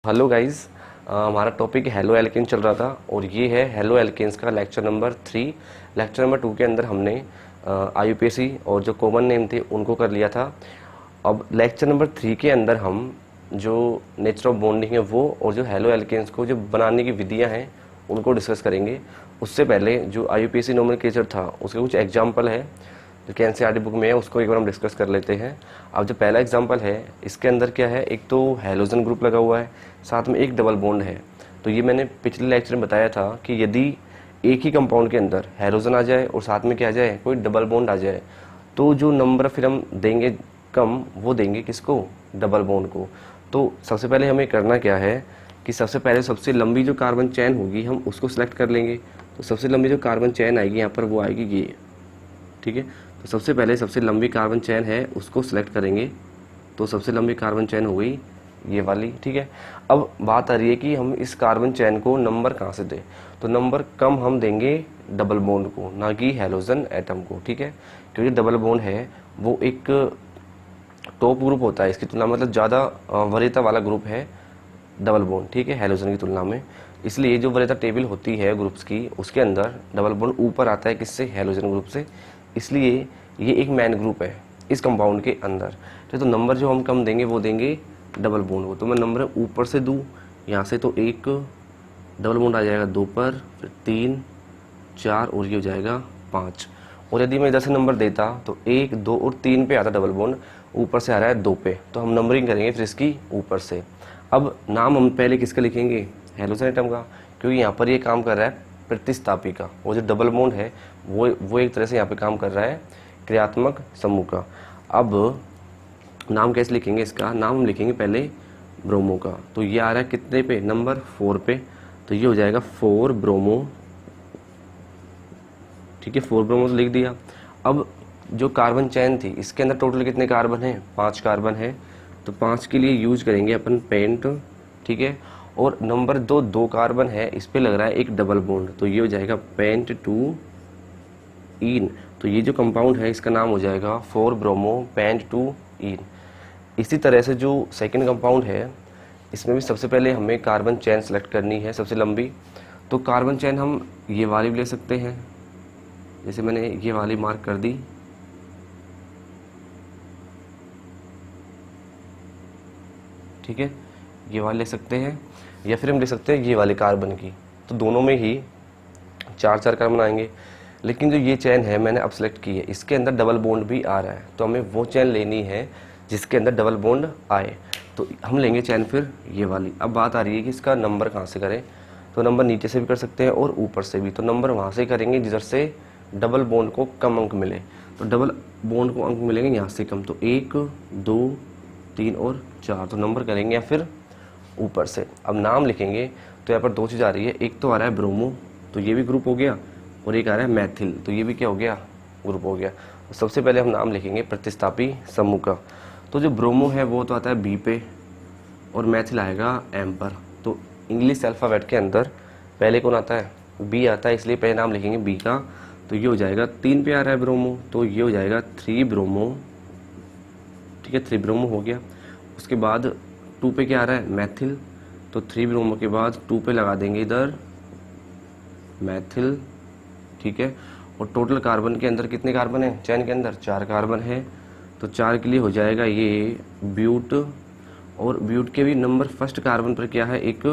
Hello guys, हमारा topic halo alkane चल रहा था और ये है हेलो एल्केन्स का लेक्चर नंबर 3। लेक्चर नंबर 2 के अंदर हमने आईयूपीएसी और जो कॉमन नेम थे उनको कर लिया था। अब लेक्चर नंबर 3 के अंदर हम जो नेचर ऑफ बॉन्डिंग है वो और जो हेलो एल्केन्स को जो बनाने की विधियां हैं उनको डिस्कस करेंगे। उससे पहले जो आईयूपीएसी नोमेनक्लेचर था उसके कुछ एग्जाम्पल है जो कि एनसीईआरटी बुक में है, उसको एक बार हम डिस्कस कर लेते हैं। अब जो पहला एग्जांपल है इसके अंदर क्या है, एक तो हैलोजन ग्रुप लगा हुआ है, साथ में एक डबल बॉन्ड है। तो ये मैंने पिछले लेक्चर में बताया था कि यदि एक ही कंपाउंड के अंदर हैलोजन आ जाए और साथ में क्या आ जाए, कोई डबल बॉन्ड आ जाए, तो जो नंबर फिर हम देंगे कम, वो देंगे किसको, डबल बॉन्ड को। तो सबसे पहले हमें करना क्या है कि सबसे पहले सबसे लंबी जो कार्बन चेन होगी हम उसको सिलेक्ट कर लेंगे। तो सबसे लंबी जो कार्बन चेन आएगी यहाँ पर वो आएगी ये, ठीक है। तो सबसे पहले सबसे लंबी कार्बन चेन है उसको सिलेक्ट करेंगे। तो सबसे लंबी कार्बन चेन हो गई ये वाली, ठीक है। अब बात आ रही है कि हम इस कार्बन चेन को नंबर कहाँ से दें। तो नंबर कम हम देंगे डबल बॉन्ड को, ना कि हैलोजन एटम को, ठीक है। क्योंकि डबल बॉन्ड है वो एक टॉप ग्रुप होता है इसकी तुलना में, मतलब ज़्यादा वरीयता वाला ग्रुप है डबल बॉन्ड, ठीक है, हैलोजन की तुलना में। इसलिए जो वरीयता टेबल होती है ग्रुप्स की उसके अंदर डबल बॉन्ड ऊपर आता है किससे, हैलोजन ग्रुप से। इसलिए ये एक मैन ग्रुप है इस कंपाउंड के अंदर। तो नंबर जो हम कम देंगे वो देंगे डबल बॉन्ड को। तो मैं नंबर ऊपर से दूँ यहाँ से, तो एक डबल बॉन्ड आ जाएगा 2 पर, फिर 3, 4 और ये हो जाएगा 5। और यदि मैं इधर से नंबर देता तो 1, 2 और 3 पे आता डबल बॉन्ड, ऊपर से आ रहा है 2 पे, तो हम नंबरिंग करेंगे फिर इसकी ऊपर से। अब नाम हम पहले किसका लिखेंगे, हैलोजन एटम का, क्योंकि यहाँ पर ये काम कर रहा है प्रतिस्थापी का। वो जो डबल बॉन्ड है वो एक तरह से यहाँ पे काम कर रहा है क्रियात्मक समूह का। अब नाम कैसे लिखेंगे इसका, नाम हम लिखेंगे पहले ब्रोमो का। तो ये आ रहा है कितने पे, नंबर 4 पे, तो ये हो जाएगा 4 ब्रोमो, ठीक है। 4 ब्रोमो तो लिख दिया। अब जो कार्बन चैन थी इसके अंदर टोटल कितने कार्बन हैं, 5 कार्बन है। तो 5 के लिए यूज करेंगे अपन पेंट, ठीक है। और नंबर 2 कार्बन है, इस पे लग रहा है एक डबल बॉन्ड, तो ये हो जाएगा पेंट 2 इन। तो ये जो कंपाउंड है इसका नाम हो जाएगा 4 ब्रोमो पेंट 2 इन। इसी तरह से जो सेकंड कंपाउंड है इसमें भी सबसे पहले हमें कार्बन चेन सेलेक्ट करनी है सबसे लंबी। तो कार्बन चेन हम ये वाली भी ले सकते हैं, जैसे मैंने ये वाली मार्क कर दी, ठीक है। ये वाली ले सकते हैं या फिर हम ले सकते हैं ये वाले कार्बन की। तो दोनों में ही 4 कार्बन आएंगे। लेकिन जो ये चेन है मैंने अब सेलेक्ट की है, इसके अंदर डबल बॉन्ड भी आ रहा है, तो हमें वो चेन लेनी है जिसके अंदर डबल बॉन्ड आए। तो हम लेंगे चेन फिर ये वाली। अब बात आ रही है कि इसका नंबर कहाँ से करें। तो नंबर नीचे से भी कर सकते हैं और ऊपर से भी। तो नंबर वहाँ से करेंगे जिधर से डबल बॉन्ड को कम अंक मिले। तो डबल बॉन्ड को अंक मिलेंगे यहाँ से कम, तो 1, 2, 3 और 4। तो नंबर करेंगे या फिर ऊपर से। अब नाम लिखेंगे तो यहाँ पर 2 चीज़ आ रही है, एक तो आ रहा है ब्रोमो, तो ये भी ग्रुप हो गया, और एक आ रहा है मैथिल, तो ये भी क्या हो गया, ग्रुप हो गया। तो सबसे पहले हम नाम लिखेंगे प्रतिस्थापी समूह का। तो जो ब्रोमो है वो तो आता है बी पे और मैथिल आएगा एम पर। तो इंग्लिश अल्फ़ाबेट के अंदर पहले कौन आता है, बी आता है, इसलिए पहले नाम लिखेंगे बी का। तो ये हो जाएगा 3 पे आ रहा है ब्रोमो, तो ये हो जाएगा 3 ब्रोमो, ठीक है, 3 ब्रोमो हो गया। उसके बाद 2 पे क्या आ रहा है, मैथिल, तो 3 ब्रोमो के बाद 2 पे लगा देंगे इधर मैथिल, ठीक है। और टोटल कार्बन के अंदर कितने कार्बन है, चैन के अंदर 4 कार्बन है। तो 4 के लिए हो जाएगा ये ब्यूट, और ब्यूट के भी नंबर फर्स्ट कार्बन पर क्या है, एक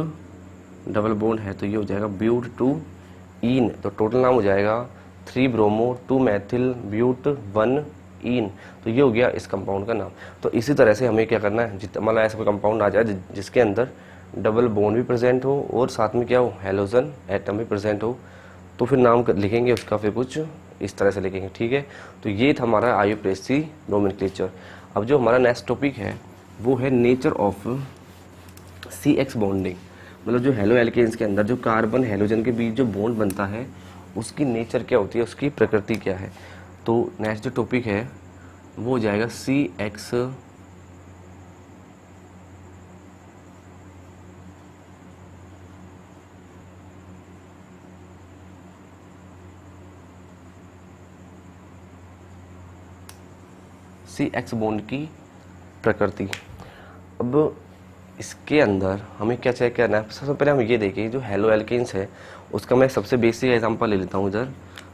डबल बॉन्ड है, तो ये हो जाएगा ब्यूट 2 इन। तो टोटल नाम हो जाएगा 3 ब्रोमो 2 मैथिल ब्यूट 1 इन। तो ये हो गया इस कंपाउंड का नाम। तो इसी तरह से हमें क्या करना है, मतलब ऐसा कोई कंपाउंड आ जाए जिसके अंदर डबल बॉन्ड भी प्रेजेंट हो और साथ में क्या हो, हैलोजन एटम भी प्रेजेंट हो, तो फिर नाम लिखेंगे उसका फिर कुछ इस तरह से लिखेंगे, ठीक है। तो ये था हमारा आईयूपीएसी नोमेनक्लेचर। अब जो हमारा नेक्स्ट टॉपिक है वो है nature of C X bonding. मतलब जो हेलो एल्केन्स के अंदर जो कार्बन हैलोजन के बीच जो बॉन्ड बनता है उसकी नेचर क्या होती है, उसकी प्रकृति क्या है। तो नेक्स्ट जो टॉपिक है वो हो जाएगा सी एक्स सी एक्स बॉन्ड की प्रकृति। अब इसके अंदर हमें क्या चेक करना है, सबसे पहले हम ये देखें जो हेलो एल्केन्स है उसका मैं सबसे बेसिक एग्जांपल ले लेता हूँ इधर।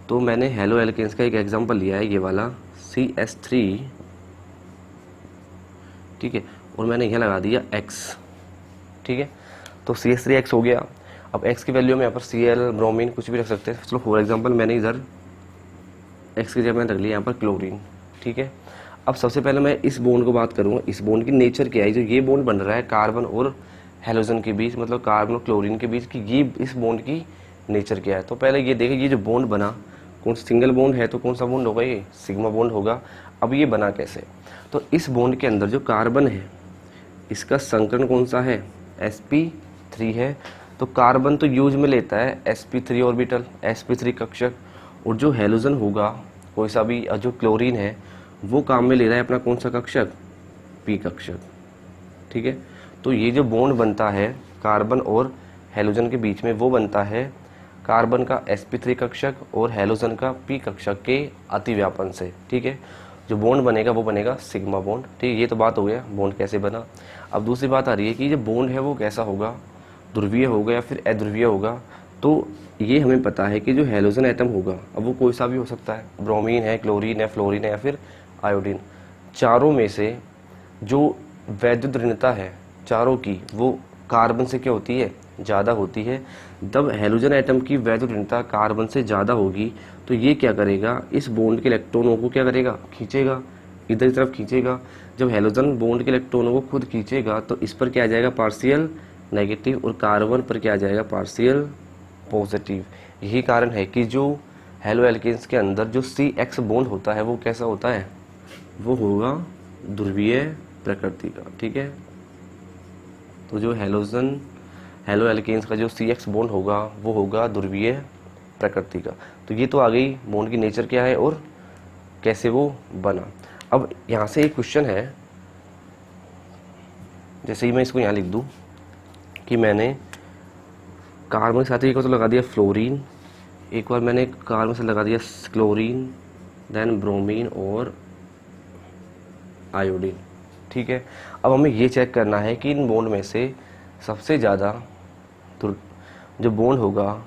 तो मैंने हेलो एल्केन्स का एक एग्जांपल लिया है, ये वाला CH3, ठीक है, और मैंने यहाँ लगा दिया X, ठीक है। तो CH3X हो गया। अब X की वैल्यू में यहाँ पर Cl, ब्रोमीन कुछ भी रख सकते हैं। चलो फॉर एग्जांपल मैंने इधर X की जगह मैंने रख लिया यहाँ पर क्लोरीन, ठीक है। अब सबसे पहले मैं इस बॉन्ड को बात करूँगा, इस बॉन्ड की नेचर क्या है। जो ये बॉन्ड बन रहा है कार्बन और हेलोजन के बीच, मतलब कार्बन और क्लोरीन के बीच, कि ये इस बॉन्ड की नेचर क्या है। तो पहले ये देखें, ये जो बॉन्ड बना, कौन सिंगल बॉन्ड है तो कौन सा बॉन्ड होगा, ये सिग्मा बॉन्ड होगा। अब ये बना कैसे, तो इस बॉन्ड के अंदर जो कार्बन है इसका संकरण कौन सा है, sp3 है। तो कार्बन तो यूज में लेता है sp3 ऑर्बिटल, sp3 कक्षक, और जो हेलोजन होगा कोई सा भी, जो क्लोरीन है वो काम में ले रहा है अपना कौन सा कक्षक, p कक्षक, ठीक है। तो ये जो बॉन्ड बनता है कार्बन और हेलोजन के बीच में, वो बनता है कार्बन का sp3 कक्षक और हेलोजन का p कक्षक के अतिव्यापन से, ठीक है। जो बॉन्ड बनेगा वो बनेगा सिग्मा बॉन्ड, ठीक है। ये तो बात हो गया बॉन्ड कैसे बना। अब दूसरी बात आ रही है कि जो बॉन्ड है वो कैसा होगा, ध्रुवीय होगा या फिर अध्रुवीय होगा। तो ये हमें पता है कि जो हेलोजन एटम होगा, अब वो कोई सा भी हो सकता है, ब्रोमीन है, क्लोरीन है, फ्लोरीन है या फिर आयोडीन, चारों में से जो वैद्युत ऋणता है चारों की, वो कार्बन से क्या होती है, ज़्यादा होती है। जब हेलोजन एटम की वैद्युत ऋणता कार्बन से ज़्यादा होगी तो ये क्या करेगा, इस बॉन्ड के इलेक्ट्रॉनों को क्या करेगा, खींचेगा, इधर की तरफ खींचेगा। जब हेलोजन बॉन्ड के इलेक्ट्रॉनों को खुद खींचेगा तो इस पर क्या आ जाएगा, पार्शियल नेगेटिव, और कार्बन पर क्या आ जाएगा, पार्शियल पॉजिटिव। यही कारण है कि जो हेलो एल्केन्स के अंदर जो CX बॉन्ड होता है वो कैसा होता है, वो होगा ध्रुवीय प्रकृति का, ठीक है। तो जो हेलो एल्केन्स का जो CX बॉन्ड होगा वो होगा ध्रुवीय प्रकृति का। तो ये तो आ गई बॉन्ड की नेचर क्या है और कैसे वो बना। अब यहाँ से एक क्वेश्चन है, जैसे ही मैं इसको यहाँ लिख दूँ कि मैंने कार्बन के साथ एक बार तो लगा दिया फ्लोरीन, एक बार मैंने कार्बन से लगा दिया क्लोरीन, देन ब्रोमीन और आयोडीन, ठीक है। अब हमें ये चेक करना है कि इन बॉन्ड में से सबसे ज़्यादा जो बॉन्ड होगा,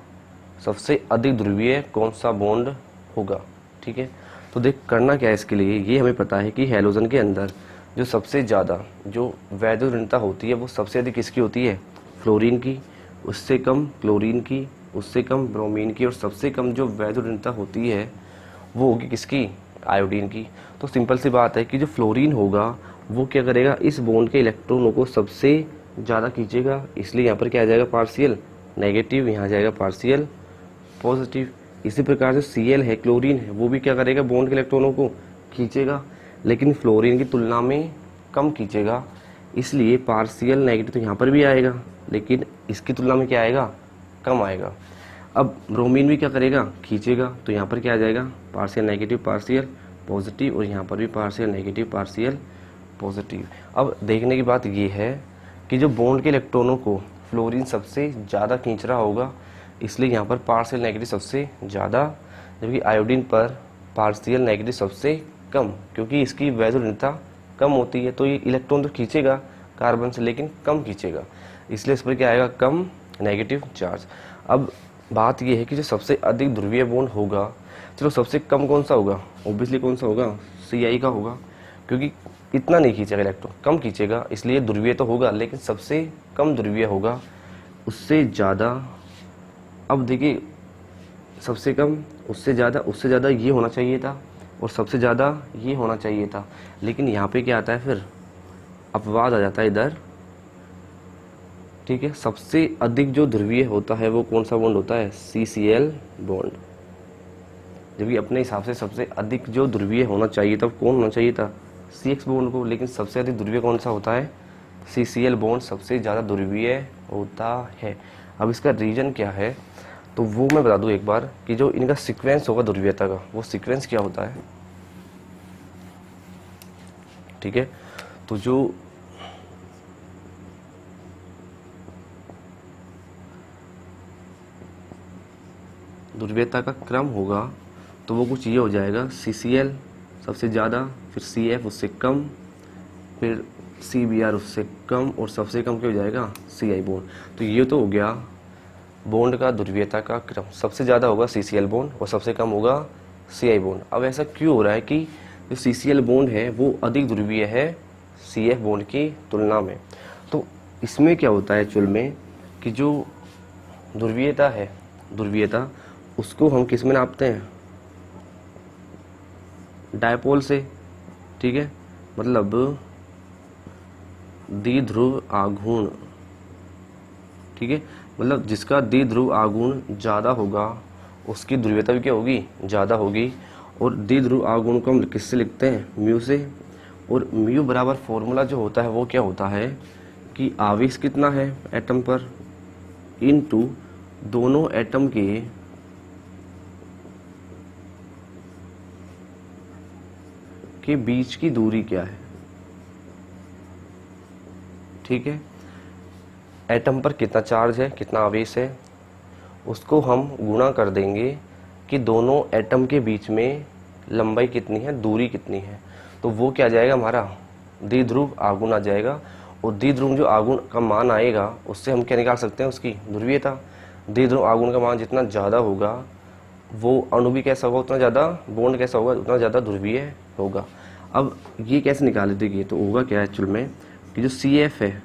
सबसे अधिक ध्रुवीय कौन सा बॉन्ड होगा, ठीक है। तो देख करना क्या है इसके लिए, ये हमें पता है कि हेलोजन के अंदर जो सबसे ज़्यादा जो वैद्युत ऋणता होती है वो सबसे अधिक किसकी होती है, फ्लोरीन की, उससे कम क्लोरीन की, उससे कम ब्रोमीन की, और सबसे कम जो वैद्युत ऋणता होती है वो होगी किसकी, आयोडीन की। तो सिंपल सी बात है कि जो फ्लोरीन होगा वो क्या करेगा, इस बॉन्ड के इलेक्ट्रॉनों को सबसे ज़्यादा खींचेगा, इसलिए यहाँ पर क्या आ जाएगा, पार्शियल नेगेटिव, यहाँ आ जाएगा पार्शियल पॉजिटिव। इसी प्रकार से Cl है, क्लोरीन है, वो भी क्या करेगा, बॉन्ड के इलेक्ट्रॉनों को खींचेगा, लेकिन फ्लोरीन की तुलना में कम खींचेगा, इसलिए पार्शियल नेगेटिव तो यहाँ पर भी आएगा, लेकिन इसकी तुलना में क्या आएगा, कम आएगा। अब ब्रोमीन भी क्या करेगा, खींचेगा, तो यहाँ पर क्या आ जाएगा, पार्शियल नेगेटिव पार्शियल पॉजिटिव, और यहाँ पर भी पार्शियल नेगेटिव पार्शियल पॉजिटिव। अब देखने की बात ये है कि जो बॉन्ड के इलेक्ट्रॉनों को फ्लोरीन सबसे ज़्यादा खींच रहा होगा, इसलिए यहाँ पर पार्शियल नेगेटिव सबसे ज़्यादा, जबकि आयोडीन पर पार्शियल नेगेटिव सबसे कम, क्योंकि इसकी वैद्युत ऋणता कम होती है। तो ये इलेक्ट्रॉन तो खींचेगा कार्बन से, लेकिन कम खींचेगा, इसलिए इस पर क्या आएगा, कम नेगेटिव चार्ज। अब बात यह है कि जो सबसे अधिक ध्रुवीय बॉन्ड होगा, चलो सबसे कम कौन सा होगा, ऑब्वियसली कौन सा होगा, Ci का होगा, क्योंकि इतना नहीं खींचेगा इलेक्ट्रॉन, कम खींचेगा, इसलिए ध्रुवीय तो होगा, लेकिन सबसे कम ध्रुवीय होगा, उससे ज़्यादा। अब देखिए सबसे कम, उससे ज़्यादा ये होना चाहिए था, और सबसे ज़्यादा ये होना चाहिए था, लेकिन यहाँ पे क्या आता है, फिर अपवाद आ जाता है इधर, ठीक है। सबसे अधिक जो ध्रुवीय होता है वो कौन सा बॉन्ड होता है, CCl बॉन्ड, जबकि अपने हिसाब से सबसे अधिक जो ध्रुवीय होना चाहिए था कौन होना चाहिए था, CX बॉन्ड को, लेकिन सबसे अधिक ध्रुवीय कौन सा होता है, CCl बॉन्ड सबसे ज़्यादा ध्रुवीय होता है। अब इसका रीज़न क्या है, तो वो मैं बता दूं एक बार कि जो इनका सीक्वेंस होगा ध्रुवीयता का, वो सीक्वेंस क्या होता है, ठीक है। तो जो ध्रुवीयता का क्रम होगा तो वो कुछ ये हो जाएगा, CCl सबसे ज़्यादा, फिर CF उससे कम, फिर CBr उससे कम, और सबसे कम क्या हो जाएगा, Ci बॉन्ड। तो ये तो हो गया बॉन्ड का ध्रुवीयता का क्रम, सबसे ज़्यादा होगा CCl बॉन्ड और सबसे कम होगा Ci बॉन्ड। अब ऐसा क्यों हो रहा है कि जो CCl बॉन्ड है वो अधिक ध्रुवीय है CF बॉन्ड की तुलना में? तो इसमें क्या होता है एक्चुअल में कि जो ध्रुवीयता है, ध्रुवीयता उसको हम किस में नापते हैं, डायपोल से, ठीक है, मतलब द्विध्रुव आघूर्ण, ठीक है, मतलब जिसका द्विध्रुव आघूर्ण ज़्यादा होगा उसकी ध्रुवीयता भी क्या होगी, ज़्यादा होगी। और द्विध्रुव आघूर्ण को हम किससे लिखते हैं, म्यू से। और म्यू बराबर फॉर्मूला जो होता है वो क्या होता है कि आवेश कितना है एटम पर इनटू दोनों एटम के बीच की दूरी क्या है, ठीक है। एटम पर कितना चार्ज है, कितना आवेश है, उसको हम गुणा कर देंगे कि दोनों एटम के बीच में लंबाई कितनी है, दूरी कितनी है। तो वो क्या आ जाएगा, हमारा द्विध्रुव आघूर्ण आ जाएगा। और द्विध्रुव जो आघूर्ण का मान आएगा उससे हम क्या निकाल सकते हैं, उसकी ध्रुवीयता। द्विध्रुव आघूर्ण का मान जितना ज़्यादा होगा वो अणु भी कैसा होगा, उतना ज़्यादा बॉन्ड कैसा होगा, उतना ज़्यादा ध्रुवीय होगा। अब ये कैसे निकाले, देखिए तो होगा क्या एक्चुअल में कि जो CF है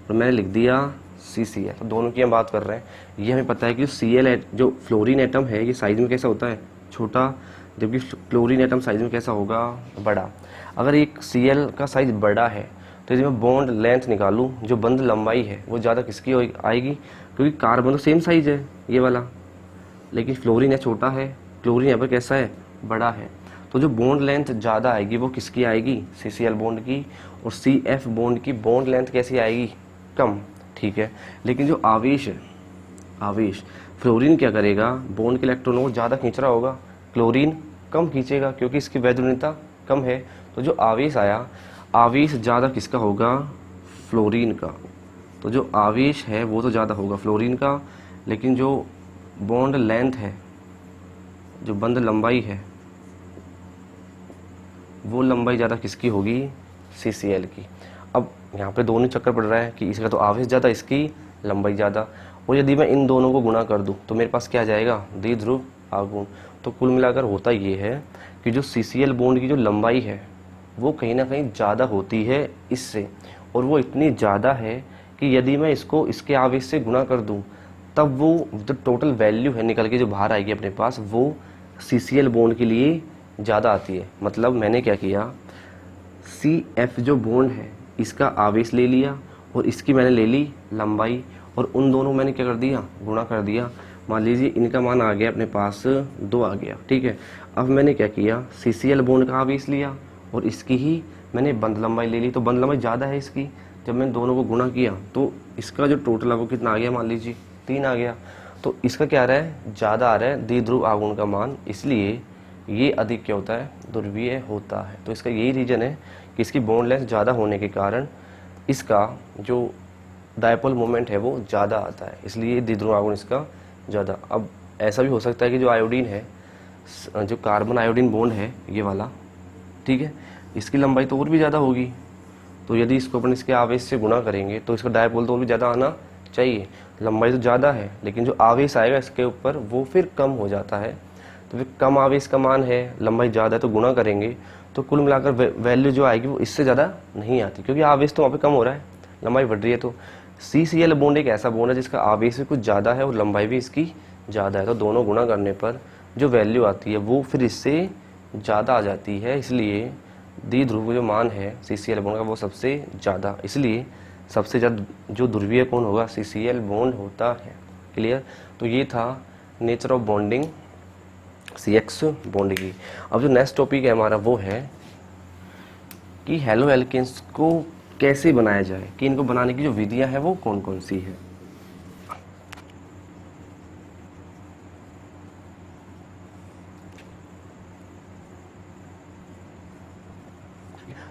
और मैंने लिख दिया CCl, तो दोनों की हम बात कर रहे हैं। ये हमें पता है कि जो Cl जो फ्लोरीन एटम है ये साइज में कैसा होता है, छोटा, जबकि क्लोरीन एटम साइज में कैसा होगा, बड़ा। अगर एक Cl का साइज बड़ा है तो यदि मैं बॉन्ड लेंथ निकालूं, जो बंध लंबाई है वो ज़्यादा किसकी आएगी, क्योंकि कार्बन तो सेम साइज है ये वाला, लेकिन फ्लोरीन है छोटा है, क्लोरीन यहाँ पर कैसा है, बड़ा है। तो जो बॉन्ड लेंथ ज़्यादा आएगी वो किसकी आएगी, CCl बॉन्ड की। और CF बॉन्ड की बॉन्ड लेंथ कैसी आएगी, कम, ठीक है। लेकिन जो आवेश है, आवेश, फ्लोरीन क्या करेगा, बॉन्ड के इलेक्ट्रॉनों को ज़्यादा खींच रहा होगा, क्लोरीन कम खींचेगा क्योंकि इसकी वैद्युता कम है। तो जो आवेश आया, आवेश ज़्यादा किसका होगा, फ्लोरीन का। तो जो आवेश है वो तो ज़्यादा होगा फ्लोरीन का, लेकिन जो बॉन्ड लेंथ है, जो बंध लंबाई है, वो लंबाई ज़्यादा किसकी होगी, CCl की। अब यहाँ पे दोनों चक्कर पड़ रहा है कि इसका तो आवेश ज़्यादा, इसकी लंबाई ज़्यादा। और यदि मैं इन दोनों को गुणा कर दूँ तो मेरे पास क्या आ जाएगा, द्विध्रुव आघूर्ण। तो कुल मिलाकर होता ये है कि जो CCl बॉन्ड की जो लंबाई है वो कहीं ना कहीं ज़्यादा होती है इससे, और वो इतनी ज़्यादा है कि यदि मैं इसको इसके आवेश से गुणा कर दूँ तब वो जो टोटल वैल्यू है निकल के जो बाहर आएगी अपने पास, वो CCl बॉन्ड के लिए ज़्यादा आती है। मतलब मैंने क्या किया, CF जो बॉन्ड है इसका आवेश ले लिया और इसकी मैंने ले ली लंबाई, और उन दोनों मैंने क्या कर दिया, गुणा कर दिया। मान लीजिए इनका मान आ गया अपने पास 2 आ गया, ठीक है। अब मैंने क्या किया, CCl बॉन्ड का आवेश लिया और इसकी ही मैंने बंध लंबाई ले ली। तो बंध लंबाई ज़्यादा है इसकी, जब मैंने दोनों को गुणा किया तो इसका जो टोटल है वो कितना आ गया, मान लीजिए 3 आ गया। तो इसका क्या आ रहा है, ज़्यादा आ रहा है द्विध्रुव आघूर्ण का मान, इसलिए ये अधिक क्या होता है, ध्रुवीय होता है। तो इसका यही रीज़न है कि इसकी बॉन्ड लेंथ ज़्यादा होने के कारण इसका जो डायपोल मोमेंट है वो ज़्यादा आता है, इसलिए द्विध्रुव आघूर्ण इसका ज़्यादा। अब ऐसा भी हो सकता है कि जो आयोडीन है, जो कार्बन आयोडीन बॉन्ड है ये वाला, ठीक है, इसकी लंबाई तो और भी ज़्यादा होगी। तो यदि इसको अपन इसके आवेश से गुणा करेंगे तो इसका डायपोल तो और भी ज़्यादा आना चाहिए। लंबाई तो ज़्यादा है लेकिन जो आवेश आएगा इसके ऊपर वो फिर कम हो जाता है। तो फिर कम आवेश का मान है, लंबाई ज़्यादा है, तो गुणा करेंगे तो कुल मिलाकर वैल्यू जो आएगी वो इससे ज़्यादा नहीं आती, क्योंकि आवेश तो वहाँ पे कम हो रहा है, लंबाई बढ़ रही है। तो CCl बॉन्ड एक ऐसा बॉन्ड है जिसका आवेश भी कुछ ज़्यादा है और लंबाई भी इसकी ज़्यादा है। तो दोनों गुणा करने पर जो वैल्यू आती है वो फिर इससे ज़्यादा आ जाती है, इसलिए द्विध्रुव जो मान है CCl बॉन्ड का वो सबसे ज़्यादा, इसलिए सबसे ज़्यादा जो ध्रुवीय कौन होगा, CCl बॉन्ड होता है। क्लियर। तो ये था nature of bonding CX bond की। अब जो नेक्स्ट टॉपिक है हमारा वो है कि हेलो एल्केन्स को कैसे बनाया जाए, कि इनको बनाने की जो विधियां हैं वो कौन कौन सी है।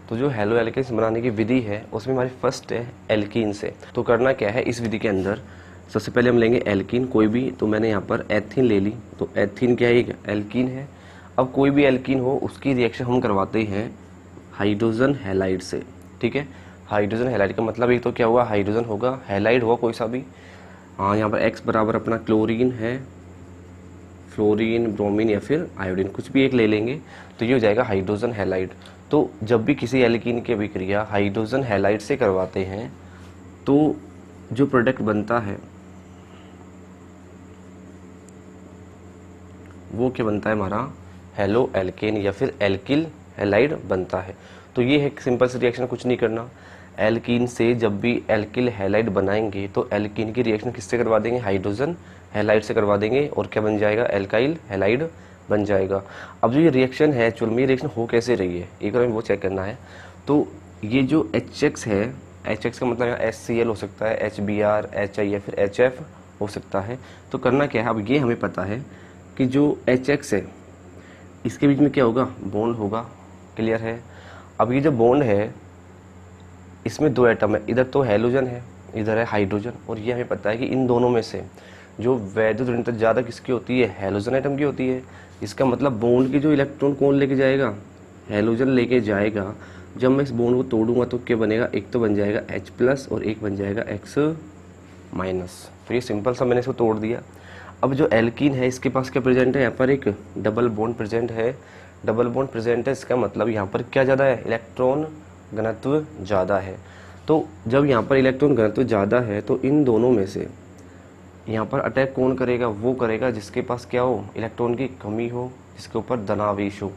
तो जो हेलो एल्केन्स बनाने की विधि है उसमें हमारी फर्स्ट है एल्कीन से। तो करना क्या है इस विधि के अंदर, सबसे पहले हम लेंगे एल्कीन कोई भी। तो मैंने यहाँ पर एथीन ले ली, तो एथीन क्या है, एक एल्कीन है। अब कोई भी एल्कीन हो उसकी रिएक्शन हम करवाते हैं हाइड्रोजन हैलाइड से, ठीक है। हाइड्रोजन हैलाइड का मतलब एक तो क्या हुआ, हाइड्रोजन होगा, हैलाइड होगा कोई सा भी। हाँ, यहाँ पर X बराबर अपना क्लोरीन है, फ्लोरीन, ब्रोमीन या फिर आयोडीन, कुछ भी एक ले लेंगे, तो ये हो जाएगा हाइड्रोजन हैलाइड। तो जब भी किसी एल्कीन की अभिक्रिया हाइड्रोजन हैलाइड से करवाते हैं तो जो प्रोडक्ट बनता है वो क्या बनता है हमारा, हेलो एल्केन या फिर एल्किल हैलाइड बनता है। तो ये है सिंपल सी रिएक्शन, कुछ नहीं करना। एल्कीन से जब भी एल्किल हैलाइड बनाएंगे तो एल्कीन की रिएक्शन किससे करवा देंगे, हाइड्रोजन हैलाइड से करवा देंगे, और क्या बन जाएगा, एल्काइल हैलाइड बन जाएगा। अब जो ये रिएक्शन है, एक्चुअल में ये रिएक्शन हो कैसे रही है एक बार हमें वो चेक करना है। तो ये जो HX है, HX का मतलब HCl हो सकता है, HBr, HI या फिर HF हो सकता है। तो करना क्या है, अब ये हमें पता है कि जो HX है इसके बीच में क्या होगा, बॉन्ड होगा, क्लियर है। अब ये जो बॉन्ड है इसमें दो एटम है, इधर तो हैलोजन है, इधर है हाइड्रोजन, और ये हमें पता है कि इन दोनों में से जो वैद्युत ऋणात्मक ज़्यादा किसकी होती है, हैलोजन एटम की होती है। इसका मतलब बॉन्ड की जो इलेक्ट्रॉन कौन लेके जाएगा, हैलोजन लेके जाएगा। जब मैं इस बॉन्ड को तोड़ूंगा तो क्या बनेगा, एक तो बन जाएगा H+ और एक बन जाएगा X-। तो ये सिंपल सा मैंने इसको तोड़ दिया। अब जो एल्कीन है इसके पास क्या प्रेजेंट है, यहाँ पर एक डबल बॉन्ड प्रेजेंट है। डबल बॉन्ड प्रेजेंट है, इसका मतलब यहाँ पर क्या ज़्यादा है, इलेक्ट्रॉन घनत्व ज़्यादा है। तो जब यहाँ पर इलेक्ट्रॉन घनत्व ज़्यादा है तो इन दोनों में से यहाँ पर अटैक कौन करेगा, वो करेगा जिसके पास क्या हो, इलेक्ट्रॉन की कमी हो, जिसके ऊपर धनावेश हो।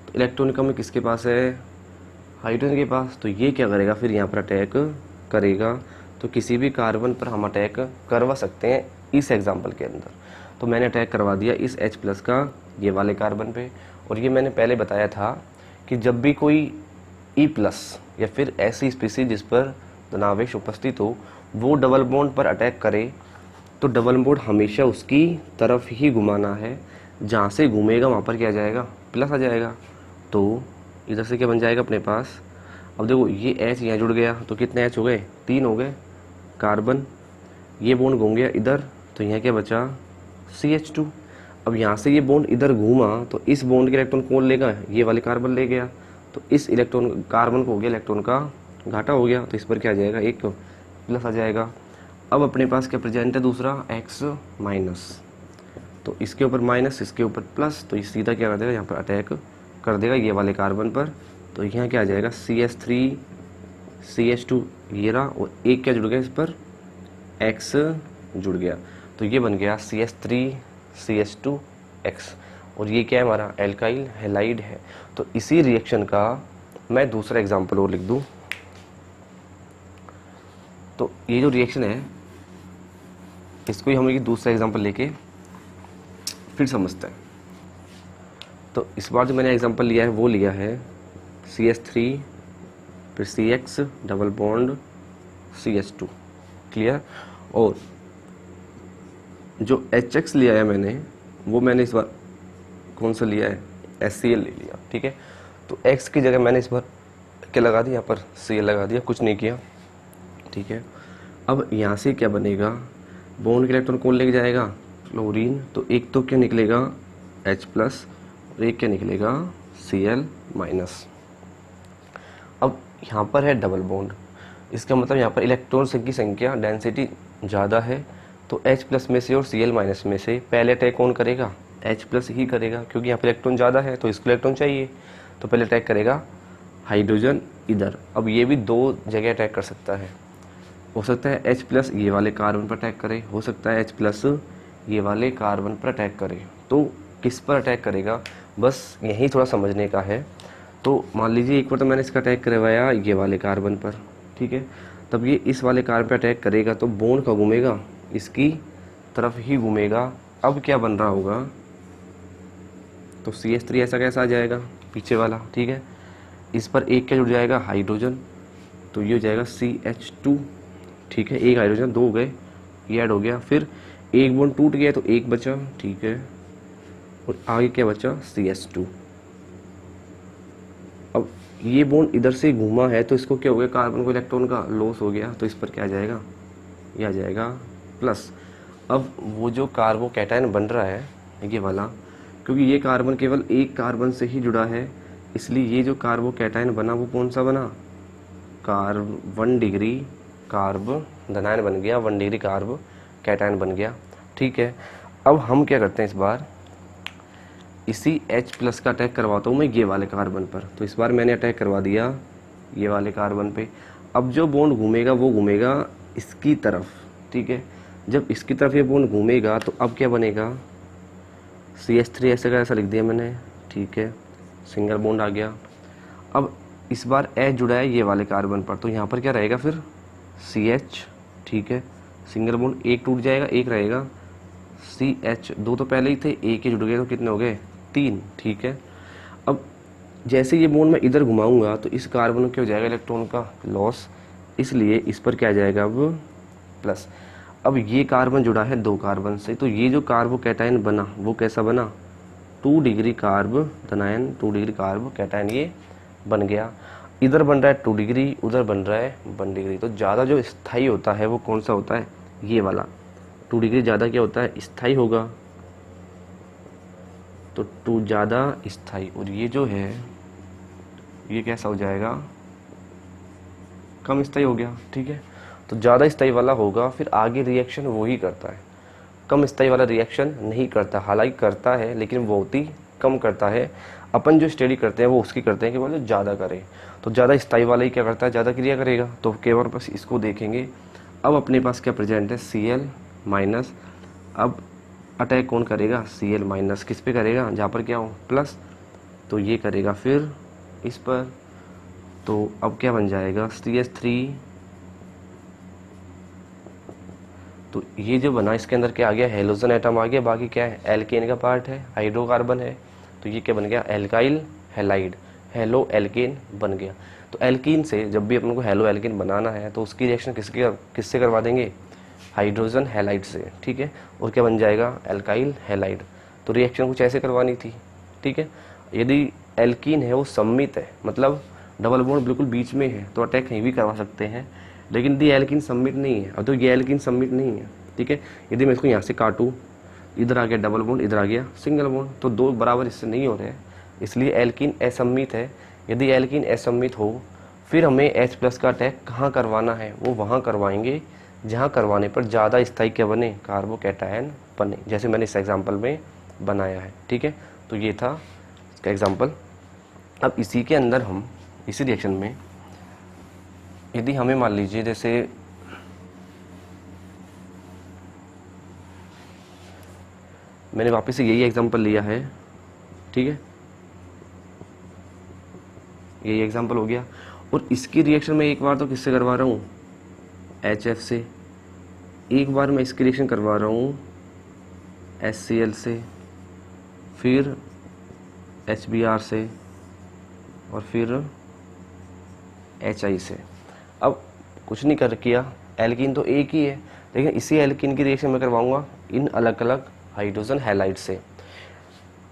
तो इलेक्ट्रॉन की कमी किसके पास है, हाइड्रोजन के पास। तो ये क्या करेगा, फिर यहाँ पर अटैक करेगा। तो किसी भी कार्बन पर हम अटैक करवा सकते हैं इस एग्जाम्पल के अंदर। तो मैंने अटैक करवा दिया इस H+ का ये वाले कार्बन पे। और ये मैंने पहले बताया था कि जब भी कोई E+ या फिर ऐसी स्पीसीज जिस पर धनावेश उपस्थित हो वो डबल बॉन्ड पर अटैक करे तो डबल बॉन्ड हमेशा उसकी तरफ ही घुमाना है, जहाँ से घूमेगा वहाँ पर क्या आ जाएगा, प्लस आ जाएगा। तो इधर से क्या बन जाएगा अपने पास, अब देखो ये H यहाँ जुड़ गया तो कितने H हो गए, 3 हो गए कार्बन। ये बॉन्ड घूम गया इधर तो यहाँ क्या बचा, CH2। अब यहाँ से ये बॉन्ड इधर घूमा तो इस बॉन्ड के इलेक्ट्रॉन कौन लेगा, ये वाले कार्बन ले गया। तो इस इलेक्ट्रॉन कार्बन को हो गया इलेक्ट्रॉन का घाटा हो गया, तो इस पर क्या आ जाएगा, एक प्लस आ जाएगा। अब अपने पास क्या प्रेजेंट है, दूसरा X-। तो इसके ऊपर माइनस, इसके ऊपर प्लस, तो ये सीधा क्या कर देगा, यहाँ पर अटैक कर देगा ये वाले कार्बन पर। तो यहाँ क्या आ जाएगा, CH3 CH2 ये रहा, और एक क्या जुड़ गया इस पर, X जुड़ गया। तो ये बन गया CH3 CH2 X, और ये क्या है हमारा, एल्काइल हैलाइड है। तो इसी रिएक्शन का मैं दूसरा एग्जांपल और लिख दूं। तो ये जो रिएक्शन है इसको ही हम एक दूसरा एग्जांपल लेके फिर समझते हैं। तो इस बार जो मैंने एग्जांपल लिया है वो लिया है CH3 फिर CX double bond CH2, clear. और जो HX लिया है मैंने वो मैंने इस बार कौन सा लिया है, HCl ले लिया, ठीक है। तो X की जगह मैंने इस बार क्या लगा दिया, यहाँ पर Cl लगा दिया, कुछ नहीं किया, ठीक है। अब यहाँ से क्या बनेगा, बॉन्ड के इलेक्ट्रॉन कौन लेके जाएगा, क्लोरीन। तो एक तो क्या निकलेगा H+ और एक क्या निकलेगा Cl-। अब यहाँ पर है डबल बॉन्ड, इसका मतलब यहाँ पर इलेक्ट्रॉन की संख्या डेंसिटी ज़्यादा है। तो H+ में से और Cl- में से पहले अटैक कौन करेगा, H+ ही करेगा, क्योंकि यहाँ पर इलेक्ट्रॉन ज़्यादा है तो इसको इलेक्ट्रॉन चाहिए। तो पहले अटैक करेगा हाइड्रोजन इधर। अब ये भी दो जगह अटैक कर सकता है, हो सकता है H+ ये वाले कार्बन पर अटैक करे, हो सकता है H+ ये वाले कार्बन पर अटैक करे। तो किस पर अटैक करेगा, बस यही थोड़ा समझने का है। तो मान लीजिए एक बार तो मैंने इसका अटैक करवाया ये वाले कार्बन पर, ठीक है। तब ये इस वाले कार्बन पर अटैक करेगा तो बॉन्ड का घूमेगा, इसकी तरफ ही घूमेगा। अब क्या बन रहा होगा, तो CH3 ऐसा कैसा आ जाएगा पीछे वाला, ठीक है। इस पर एक क्या जुड़ जाएगा, हाइड्रोजन। तो ये हो जाएगा CH2, ठीक है। एक हाइड्रोजन, दो हो गए, ये ऐड हो गया। फिर एक बॉन्ड टूट गया तो एक बचा, ठीक है। और आगे क्या बचा, CH2। अब ये बॉन्ड इधर से घूमा है तो इसको क्या हो गया, कार्बन को इलेक्ट्रॉन का लॉस हो गया, तो इस पर क्या आ जाएगा, ये आ जाएगा प्लस। अब वो जो कार्बोकैटायन बन रहा है ये वाला, क्योंकि ये कार्बन केवल एक कार्बन से ही जुड़ा है, इसलिए ये जो कार्बोकैटायन बना वो कौन सा बना, कार्ब 1 डिग्री कार्ब धनायन बन गया, 1 डिग्री कार्ब कैटायन बन गया। ठीक है, अब हम क्या करते हैं, इस बार इसी H+ का अटैक करवाता हूँ मैं ये वाले कार्बन पर। तो इस बार मैंने अटैक करवा दिया ये वाले कार्बन पे। अब जो बॉन्ड घूमेगा वो घूमेगा इसकी तरफ। ठीक है, जब इसकी तरफ ये बॉन्ड घूमेगा तो अब क्या बनेगा, CH3 ऐसे का ऐसा लिख दिया मैंने। ठीक है, सिंगल बॉन्ड आ गया। अब इस बार H जुड़ा है ये वाले कार्बन पर, तो यहाँ पर क्या रहेगा फिर CH। ठीक है, सिंगल बॉन्ड एक टूट जाएगा, एक रहेगा CH। दो तो पहले ही थे, एक ही जुड़ गए तो कितने हो गए, 3। ठीक है, अब जैसे ये बॉन्ड मैं इधर घुमाऊंगा तो इस कार्बन में क्या हो जाएगा, इलेक्ट्रॉन का लॉस, इसलिए इस पर क्या आ जाएगा अब प्लस। अब ये कार्बन जुड़ा है 2 कार्बन से, तो ये जो कार्बोकैटायन बना वो कैसा बना, 2 डिग्री कार्ब धनायन 2 डिग्री कार्ब कैटायन ये बन गया। इधर बन रहा है 2 डिग्री, उधर बन रहा है 1 डिग्री। तो ज़्यादा जो स्थायी होता है वो कौन सा होता है, ये वाला 2 डिग्री ज़्यादा क्या होता है, स्थायी होगा। तो 2 ज़्यादा स्थायी, और ये जो है ये कैसा हो जाएगा, कम स्थायी हो गया। ठीक है, तो ज़्यादा स्थायी वाला होगा, फिर आगे रिएक्शन वो ही करता है। कम स्थायी वाला रिएक्शन नहीं करता, हालांकि करता है लेकिन बहुत ही कम करता है। अपन जो स्टडी करते हैं वो उसकी करते हैं कि वो ज़्यादा करे। तो ज़्यादा स्थायी वाला ही क्या करता है, ज़्यादा क्रिया करेगा। तो केवल बस इसको देखेंगे। अब अपने पास क्या प्रेजेंट है, Cl-। अब अटैक कौन करेगा, Cl-। किस पे करेगा, जहाँ पर क्या हो प्लस, तो ये करेगा फिर इस पर। तो अब क्या बन जाएगा, CH3। तो ये जो बना इसके अंदर क्या आ गया, हेलोजन एटम आ गया, बाकी क्या है, एल्केन का पार्ट है, हाइड्रोकार्बन है। तो ये क्या बन गया, एल्काइल हैलाइड, हेलो एल्केन बन गया। तो एल्कीन से जब भी अपन को हेलो एल्केन बनाना है तो उसकी रिएक्शन किससे करवा देंगे, हाइड्रोजन हैलाइड से। ठीक है, और क्या बन जाएगा, एल्काइल हैलाइड। तो रिएक्शन कुछ ऐसे करवानी थी। ठीक है, यदि एल्कीन है वो सम्मित है, मतलब डबल बॉन्ड बिल्कुल बीच में है, तो अटैक कहीं भी करवा सकते हैं। लेकिन यदि एल्कीन सम्मित नहीं है, अब तो ये एल्कीन सम्मित नहीं है। ठीक है, यदि मैं इसको यहाँ से काटूँ, इधर आ गया डबल बॉन्ड, इधर आ गया सिंगल बॉन्ड, तो 2 बराबर इससे नहीं हो रहे हैं, इसलिए एल्कीन असम्मित है। यदि एल्कीन असम्मित हो फिर हमें H+ का अटैक कहाँ करवाना है, वो वहाँ करवाएंगे जहाँ करवाने पर ज़्यादा स्थायी क्या बने, कार्बोकैटायन बने, जैसे मैंने इस एग्जाम्पल में बनाया है। ठीक है, तो ये था इसका एग्जाम्पल। अब इसी के अंदर हम इसी रिएक्शन में यदि हमें मान लीजिए जैसे मैंने वापस से यही एग्जांपल लिया है। ठीक है, यही एग्जांपल हो गया, और इसकी रिएक्शन में एक बार तो किससे करवा रहा हूँ, HF से, एक बार मैं इसकी रिएक्शन करवा रहा हूँ HCl से, फिर HBr से, और फिर HI से। अब कुछ नहीं कर किया, एल्कीन तो एक ही है, लेकिन इसी एल्कीन की रिएक्शन मैं करवाऊंगा इन अलग अलग हाइड्रोजन हैलाइड से।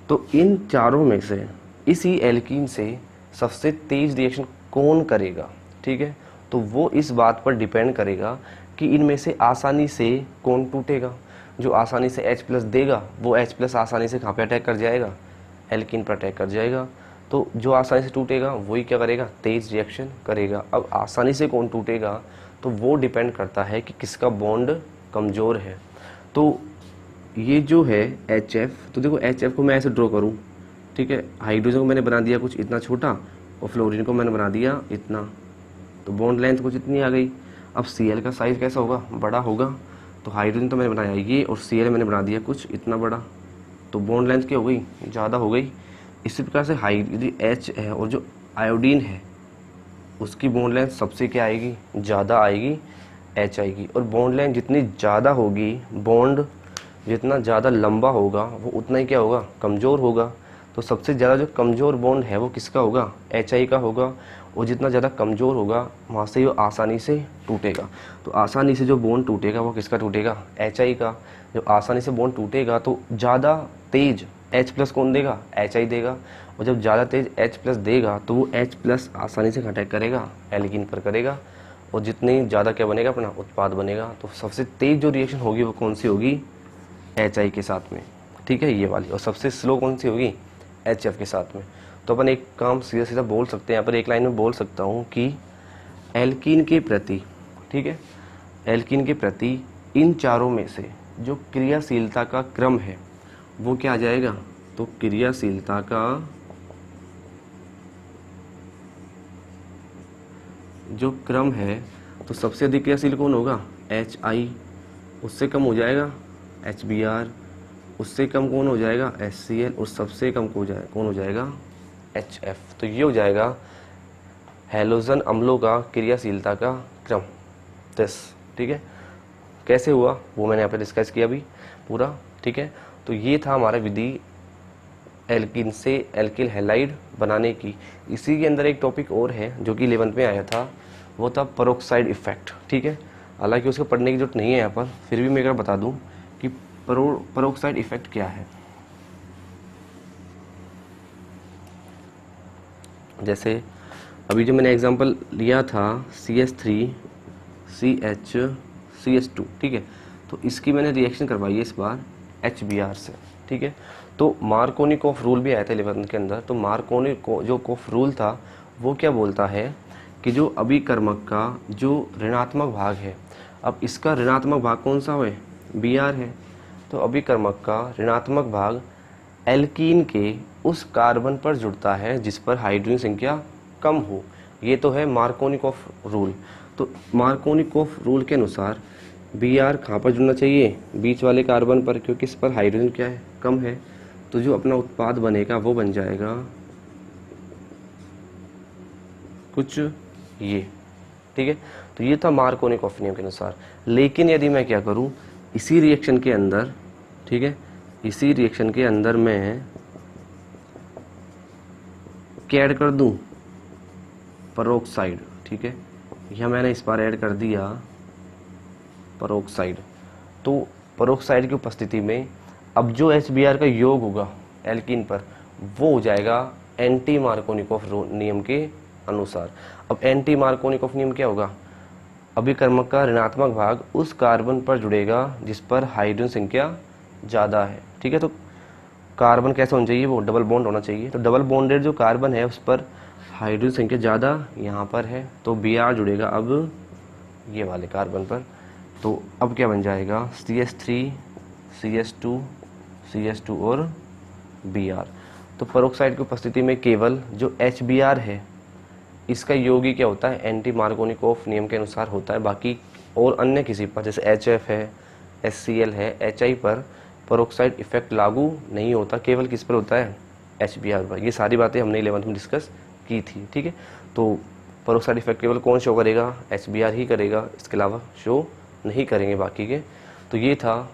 तो इन चारों में से इसी एल्कीन से सबसे तेज रिएक्शन कौन करेगा, ठीक है, तो वो इस बात पर डिपेंड करेगा कि इनमें से आसानी से कौन टूटेगा। जो आसानी से H+ देगा वो H+ आसानी से कहाँ पे अटैक कर जाएगा, एल्कीन पर अटैक कर जाएगा। तो जो आसानी से टूटेगा वही क्या करेगा, तेज रिएक्शन करेगा। अब आसानी से कौन टूटेगा तो वो डिपेंड करता है कि किसका बॉन्ड कमज़ोर है। तो ये जो है HF, तो देखो HF को मैं ऐसे ड्रॉ करूँ, ठीक है, हाइड्रोजन को मैंने बना दिया कुछ इतना छोटा और फ्लोरीन को मैंने बना दिया इतना, तो बॉन्ड लेंथ कुछ इतनी आ गई। अब Cl का साइज़ कैसा होगा, बड़ा होगा। तो हाइड्रोजन तो मैंने बनाया ये, और Cl मैंने बना दिया कुछ इतना बड़ा, तो बॉन्ड लेंथ क्या हो गई, ज़्यादा हो गई। इसी प्रकार से यदि H है और जो आयोडीन है उसकी बॉन्ड लेंथ सबसे क्या आएगी, ज़्यादा आएगी, H आएगी। और बॉन्ड लेंथ जितनी ज़्यादा होगी, बॉन्ड जितना ज़्यादा लंबा होगा वो उतना ही क्या होगा, कमज़ोर होगा। तो सबसे ज़्यादा जो कमज़ोर बॉन्ड है वो किसका होगा, HI का होगा। और जितना ज़्यादा कमज़ोर होगा वहाँ से वो आसानी से टूटेगा। तो आसानी से जो बॉन्ड टूटेगा वो किसका टूटेगा, HI का। जब आसानी से बॉन्ड टूटेगा तो ज़्यादा तेज H+ कौन देगा, HI देगा। और जब ज़्यादा तेज H+ देगा तो वो H+ आसानी से अटैक करेगा, एल्कीन पर करेगा, और जितनी ज़्यादा क्या बनेगा, अपना उत्पाद बनेगा। तो सबसे तेज जो रिएक्शन होगी वो कौन सी होगी, HI के साथ में, ठीक है, ये वाली। और सबसे स्लो कौन सी होगी, HF के साथ में। तो अपन एक काम सीधा सीधा बोल सकते हैं, यहाँ पर एक लाइन में बोल सकता हूँ कि एल्कीन के प्रति, ठीक है, एल्कीन के प्रति इन चारों में से जो क्रियाशीलता का क्रम है वो क्या आ जाएगा, तो क्रियाशीलता का जो क्रम है, तो सबसे अधिक क्रियाशील कौन होगा, HI, उससे कम हो जाएगा HBr, उससे कम कौन हो जाएगा HCl, और सबसे कम कौन हो जाएगा HF। तो ये हो जाएगा हैलोजन अम्लों का क्रियाशीलता का क्रम 10, ठीक है। कैसे हुआ वो मैंने यहाँ पे डिस्कस किया अभी पूरा, ठीक है। तो ये था हमारा विधि एल्कीन से एल्किल हैलाइड बनाने की। इसी के अंदर एक टॉपिक और है जो कि 11th में आया था, वो था पेरोक्साइड इफेक्ट, ठीक है। हालांकि उसको पढ़ने की जरूरत नहीं है यहाँ पर, फिर भी मैं एक बार बता दूँ कि पेरोक्साइड इफेक्ट क्या है। जैसे अभी जो मैंने एग्जांपल लिया था CH3 CH2, ठीक है, तो इसकी मैंने रिएक्शन करवाई है इस बार HBr से, ठीक है। तो मार्कोनिकॉफ रूल भी आया था 11th के अंदर। तो मार्कोनिकॉफ रूल था वो क्या बोलता है कि जो अभिकर्मक का जो ऋणात्मक भाग है, अब इसका ऋणात्मक भाग कौन सा है, Br है, तो अभिकर्मक का ऋणात्मक भाग एल्कीन के उस कार्बन पर जुड़ता है जिस पर हाइड्रोजन संख्या कम हो। ये तो है मार्कोनिकॉफ रूल। तो मार्कोनिकॉफ रूल के अनुसार Br कहाँ पर जुड़ना चाहिए, बीच वाले कार्बन पर, क्योंकि इस पर हाइड्रोजन क्या है, कम है। तो जो अपना उत्पाद बनेगा वो बन जाएगा कुछ ये, ठीक है। तो ये था मार्कोनिकॉफ नियम के अनुसार। लेकिन यदि मैं क्या करूं, इसी रिएक्शन के अंदर, ठीक है, इसी रिएक्शन के अंदर मैं क्या ऐड कर दूं, पेरोक्साइड, ठीक है, यह मैंने इस बार ऐड कर दिया पेरोक्साइड। तो पेरोक्साइड की उपस्थिति में अब जो HBr का योग होगा एल्कीन पर वो हो जाएगा एंटी मार्कोनिकॉफ नियम के अनुसार। अब एंटी मार्कोनिकॉफ नियम क्या होगा, अभिकर्मक का ऋणात्मक भाग उस कार्बन पर जुड़ेगा जिस पर हाइड्रोजन संख्या ज़्यादा है, ठीक है। तो कार्बन कैसा होना चाहिए, वो डबल बॉन्ड होना चाहिए। तो डबल बॉन्डेड जो कार्बन है उस पर हाइड्रोजन संख्या ज़्यादा यहाँ पर है, तो Br जुड़ेगा अब ये वाले कार्बन पर। तो अब क्या बन जाएगा, CH3 CH2 और Br। तो पेरोक्साइड की उपस्थिति में केवल जो HBr है इसका योग ही क्या होता है, एंटी मार्कोनिकॉफ नियम के अनुसार होता है। बाकी और अन्य किसी पर जैसे HF है, HCl है, HI पर पेरोक्साइड इफेक्ट लागू नहीं होता, केवल किस पर होता है, HBr पर। ये सारी बातें हमने 11th में डिस्कस की थी, ठीक है। तो पेरोक्साइड इफेक्ट केवल कौन शो करेगा, HBr ही करेगा, इसके अलावा शो नहीं करेंगे बाकी के। तो ये था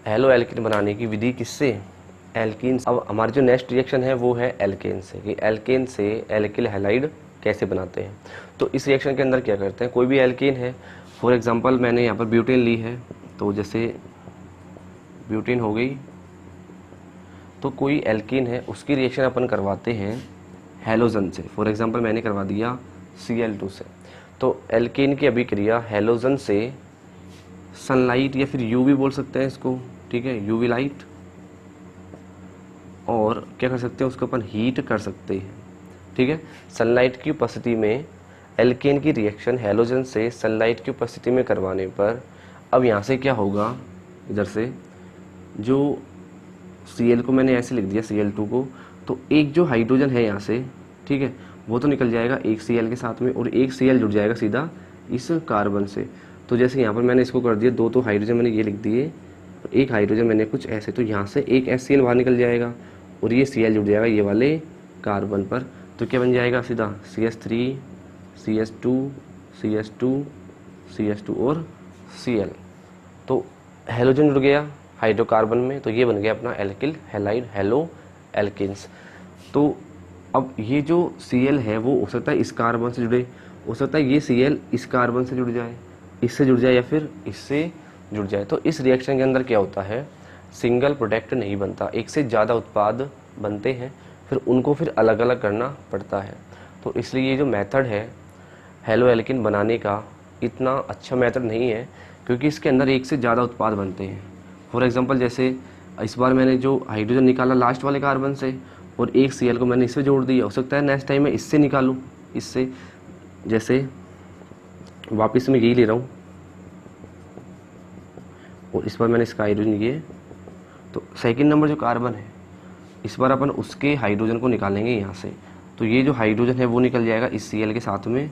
हैलो एल्कीन बनाने की विधि किससे, एल्कीन। अब हमारी जो नेक्स्ट रिएक्शन है वो है एल्केन से, कि एल्केन से एल्किल हैलाइड कैसे बनाते हैं। तो इस रिएक्शन के अंदर क्या करते हैं, कोई भी एल्केन है, फॉर एग्जांपल मैंने यहाँ पर ब्यूटेन ली है, तो जैसे ब्यूटेन हो गई, तो कोई एल्कीन है उसकी रिएक्शन अपन करवाते हैं हैलोजन से। फॉर एग्जांपल मैंने करवा दिया Cl2 से। तो एल्केन की अभिक्रिया हैलोजन से सनलाइट या फिर यूवी बोल सकते हैं इसको, ठीक है, यूवी लाइट, और क्या कर सकते हैं उसको अपन हीट कर सकते हैं, ठीक है। सनलाइट की उपस्थिति में एल्केन की रिएक्शन हैलोजन से सनलाइट की उपस्थिति में करवाने पर अब यहाँ से क्या होगा, इधर से जो Cl को मैंने ऐसे लिख दिया Cl2 को, तो एक जो हाइड्रोजन है यहाँ से, ठीक है, वो तो निकल जाएगा एक Cl के साथ में, और एक Cl जुड़ जाएगा सीधा इस कार्बन से। तो जैसे यहाँ पर मैंने इसको कर दिया, दो तो हाइड्रोजन मैंने ये लिख दिए, एक हाइड्रोजन मैंने कुछ ऐसे, तो यहाँ से एक HCl बाहर निकल जाएगा और ये Cl जुड़ जाएगा ये वाले कार्बन पर। तो क्या बन जाएगा, सीधा CH3 CH2 और Cl। तो हेलोजन जुड़ गया हाइड्रोकार्बन में, तो ये बन गया अपना एल्किल हैलाइड, हैलो एल्किन्स। तो अब ये जो Cl है वो हो सकता है इस कार्बन से जुड़े, हो सकता है ये Cl इस कार्बन से जुड़ जाए, इससे जुड़ जाए या फिर इससे जुड़ जाए। तो इस रिएक्शन के अंदर क्या होता है, सिंगल प्रोडक्ट नहीं बनता, एक से ज़्यादा उत्पाद बनते हैं, फिर उनको फिर अलग अलग करना पड़ता है। तो इसलिए ये जो मेथड है हैलो एल्किन बनाने का इतना अच्छा मेथड नहीं है, क्योंकि इसके अंदर एक से ज़्यादा उत्पाद बनते हैं। फॉर एग्जांपल जैसे इस बार मैंने जो हाइड्रोजन निकाला लास्ट वाले कार्बन से और एक Cl को मैंने इससे जोड़ दिया, हो सकता है नेक्स्ट टाइम मैं इससे निकालूँ, इससे, जैसे वापस मैं यही ले रहा हूँ और इस बार मैंने इसका हाइड्रोजन लिए। तो सेकंड नंबर जो कार्बन है, इस बार अपन उसके हाइड्रोजन को निकालेंगे यहाँ से। तो ये जो हाइड्रोजन है वो निकल जाएगा इस Cl के साथ में,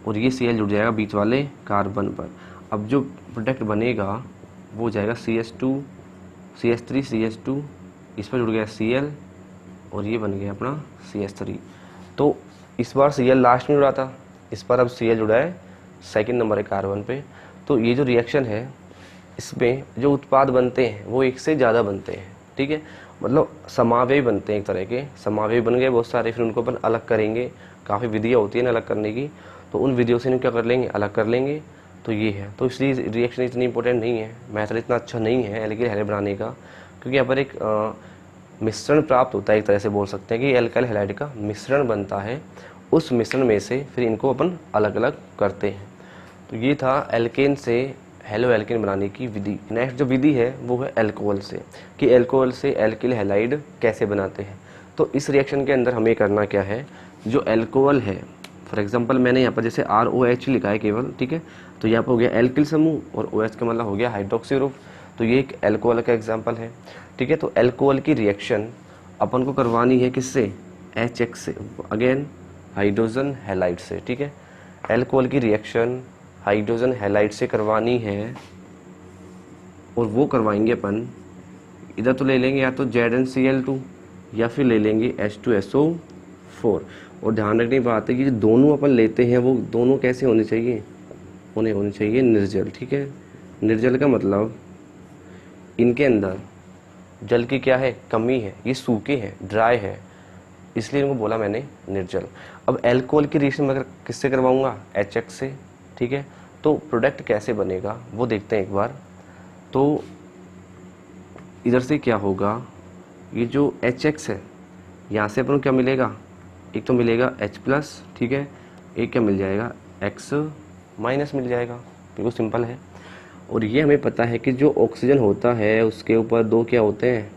और ये Cl जुड़ जाएगा बीच वाले कार्बन पर। अब जो प्रोडक्ट बनेगा वो जाएगा CH2 CH3 CH2, इस पर जुड़ गया Cl और ये बन गया अपना CH3। तो इस बार Cl लास्ट में जुड़ा था, इस बार अब Cl जुड़ा है सेकंड नंबर है कार्बन पे। तो ये जो रिएक्शन है इसमें जो उत्पाद बनते हैं वो एक से ज़्यादा बनते हैं, ठीक है, मतलब समावयव बनते हैं, एक तरह के समावयव बन गए बहुत सारे, फिर उनको अपन अलग करेंगे। काफ़ी विधियाँ होती है ना अलग करने की, तो उन विधियों से क्या कर लेंगे, अलग कर लेंगे। तो ये है, तो इसलिए रिएक्शन इतनी इंपॉर्टेंट नहीं है, मेथड इतना अच्छा नहीं है एल्किल हैलाइड बनाने का, क्योंकि यहाँ पर एक मिश्रण प्राप्त होता है, एक तरह से बोल सकते हैं कि एल्काइल हैलाइड का मिश्रण बनता है। उस मिश्रण में से फिर इनको अपन अलग अलग करते हैं। तो ये था एल्केन से हेलो एल्केन बनाने की विधि। नेक्स्ट जो विधि है वो है अल्कोहल से, कि अल्कोहल से एल्किल हैलाइड कैसे बनाते हैं। तो इस रिएक्शन के अंदर हमें करना क्या है, जो अल्कोहल है, फॉर एग्जांपल मैंने यहाँ पर जैसे ROH लिखा है केवल, ठीक है, तो यहाँ पर हो गया एल्किल समूह और OH का मतलब हो गया हाइड्रोक्सी ग्रुप। तो ये एक अल्कोहल का एग्जाम्पल है, ठीक है। तो अल्कोहल की रिएक्शन अपन को करवानी है किससे, HX से, अगेन हाइड्रोजन हैलाइड से, ठीक है। अल्कोहल की रिएक्शन हाइड्रोजन हैलाइड से करवानी है, और वो करवाएंगे अपन, इधर तो ले लेंगे या तो ZnCl2 या फिर ले लेंगे H2SO4। और ध्यान रखने की बात है कि जो दोनों अपन लेते हैं वो दोनों कैसे होने चाहिए, उन्हें होने चाहिए निर्जल, ठीक है। निर्जल का मतलब इनके अंदर जल की क्या है, कमी है, ये सूखे हैं, ड्राई है, इसलिए इनको बोला मैंने निर्जल। अब अल्कोहल की रिएक्शन मैं किससे करवाऊंगा, HX से, ठीक है। तो प्रोडक्ट कैसे बनेगा वो देखते हैं एक बार। तो इधर से क्या होगा, ये जो HX है यहाँ से अपन को क्या मिलेगा, एक तो मिलेगा H+, ठीक है, एक क्या मिल जाएगा X- मिल जाएगा, बिल्कुल सिंपल है। और ये हमें पता है कि जो ऑक्सीजन होता है उसके ऊपर दो क्या होते हैं,